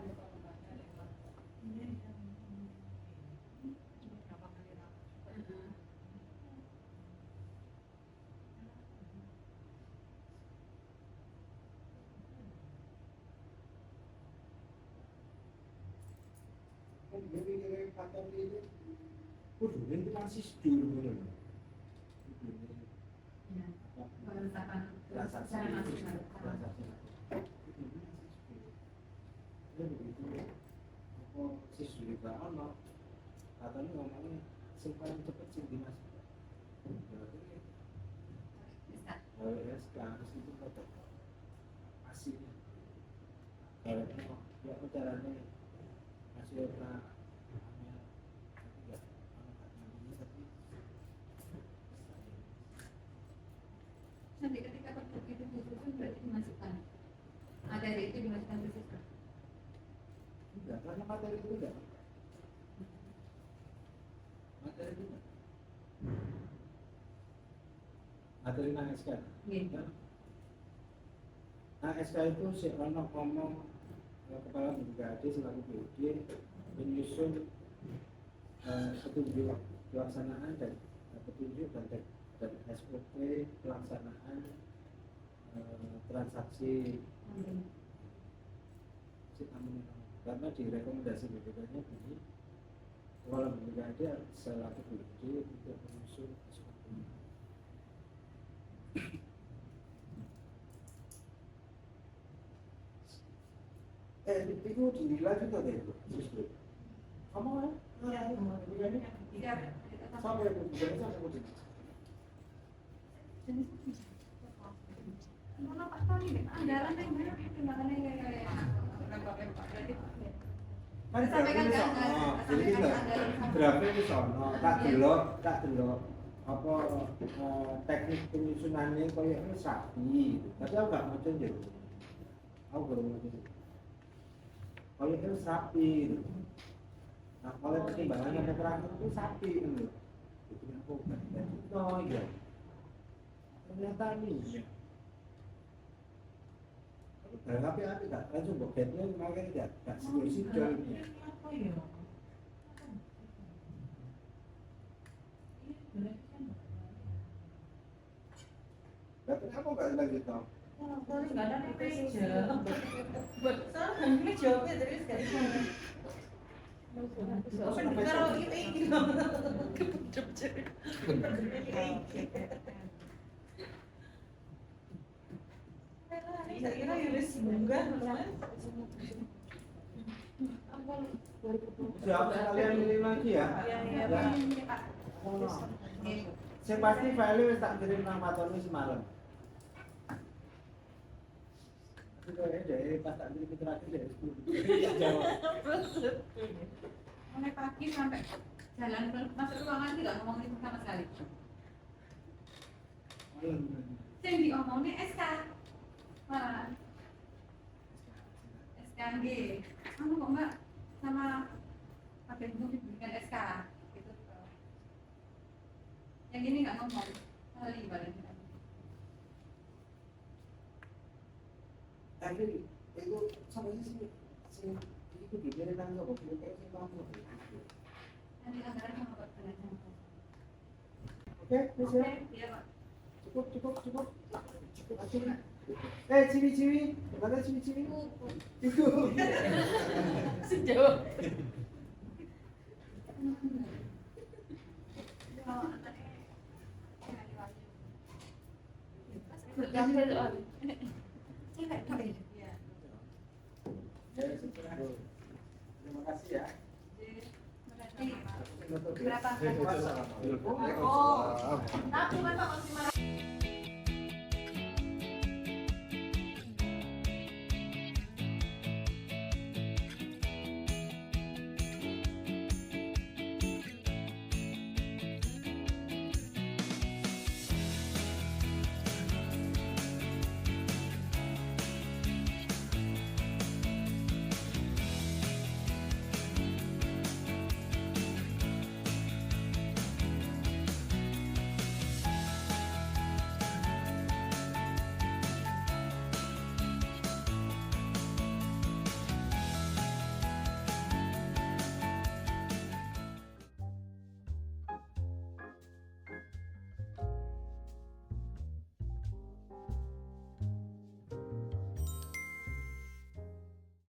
Speaker 2: Kan dia pikir kantor ini, kudu ini masih dulu ngono.
Speaker 3: Penetapan
Speaker 2: Transaksi.
Speaker 3: secara nasional.
Speaker 2: Transaksi. Ya begitu. Apa sih sudah ono? Katanya ngomongnya sing paling cepet sing dimas. Berarti
Speaker 3: Bisa.
Speaker 2: HWS harus itu kata aslinya. Kalau ya caranya masih pernah
Speaker 3: Nanti ketika pergub itu disusun berarti dimasukkan. Materi itu dimasukkan ke sistem.
Speaker 2: enggak, karena materi itu enggak. Materi itu enggak. Materi nang SK.
Speaker 3: Iya.
Speaker 2: Nah, SK itu si ono ngomong kepala BPKAD selaku BUD menyusun petunjuk pelaksanaan dan petunjuk dan SOP pelaksanaan transaksi si tamu. Karena di rekomendasi BPK-nya bunyi kepala BPKAD selaku BUD untuk menyusun SOP. Itu dinilai juga deh, justru. Kamu ya?
Speaker 3: Siap.
Speaker 2: Sampai bukan sampai mudik.
Speaker 3: Mana Pak Tony? Anggaran yang mana? Timbangannya kayak berapa berarti.
Speaker 2: Kan
Speaker 3: Sampaikan
Speaker 2: draftnya
Speaker 3: ke
Speaker 2: sono.
Speaker 3: Anda.
Speaker 2: Jadi
Speaker 3: Sampaikan
Speaker 2: kita
Speaker 3: ke Anda.
Speaker 2: draftnya di sono. Tak delok apa teknik penyusunannya kayak wis rapi. Tapi aku gak maca jero. Aku baru maca. Kayak wis rapi gitu. Nah, oleh pertimbangan yang terakhir itu sapi gitu. Itu aku kan ya. Ternyata ini. Tapi aku gak langsung boketnya makanya gak sijil-sijil.
Speaker 9: Apa ya?
Speaker 2: Berarti aku gak lanjut tau.
Speaker 9: Terus nggak ada meja. Betul, ini jawabnya dari sekali. Kalau ini saya kira Yulis bukan.
Speaker 2: Siap kalian milih lagi ya.
Speaker 3: Iya,
Speaker 2: Ya.
Speaker 3: Pak.
Speaker 2: Oh,
Speaker 3: Oke.
Speaker 2: saya pasti file wis tak kirim nang Pak Tony semalam. Itu dari pas tak kirim terakhir dari 10. Jawab.
Speaker 3: Mulai pagi sampai jalan masuk ruangan tidak ngomong itu sama sekali. Yang diomongnya SK. Malah SKG. Kamu kok enggak sama apa itu diberikan SK gitu. Yang ini nggak ngomong. Kali balik.
Speaker 2: Tapi itu sampai sih itu dikirim nang kok kayak sing kamu.
Speaker 3: Nanti anggaran sama Pak Pengajar.
Speaker 2: Oke, wis ya.
Speaker 3: Iya, Pak.
Speaker 2: Cukup. Akhirnya. Ciwi-ciwi. Mana ciwi-ciwi? Itu.
Speaker 8: Sejauh. Yang kedua.
Speaker 2: Terima kasih ya.
Speaker 3: Berapa?
Speaker 2: Waalaikumsalam.
Speaker 3: Oh, aku kan Pak masih marah.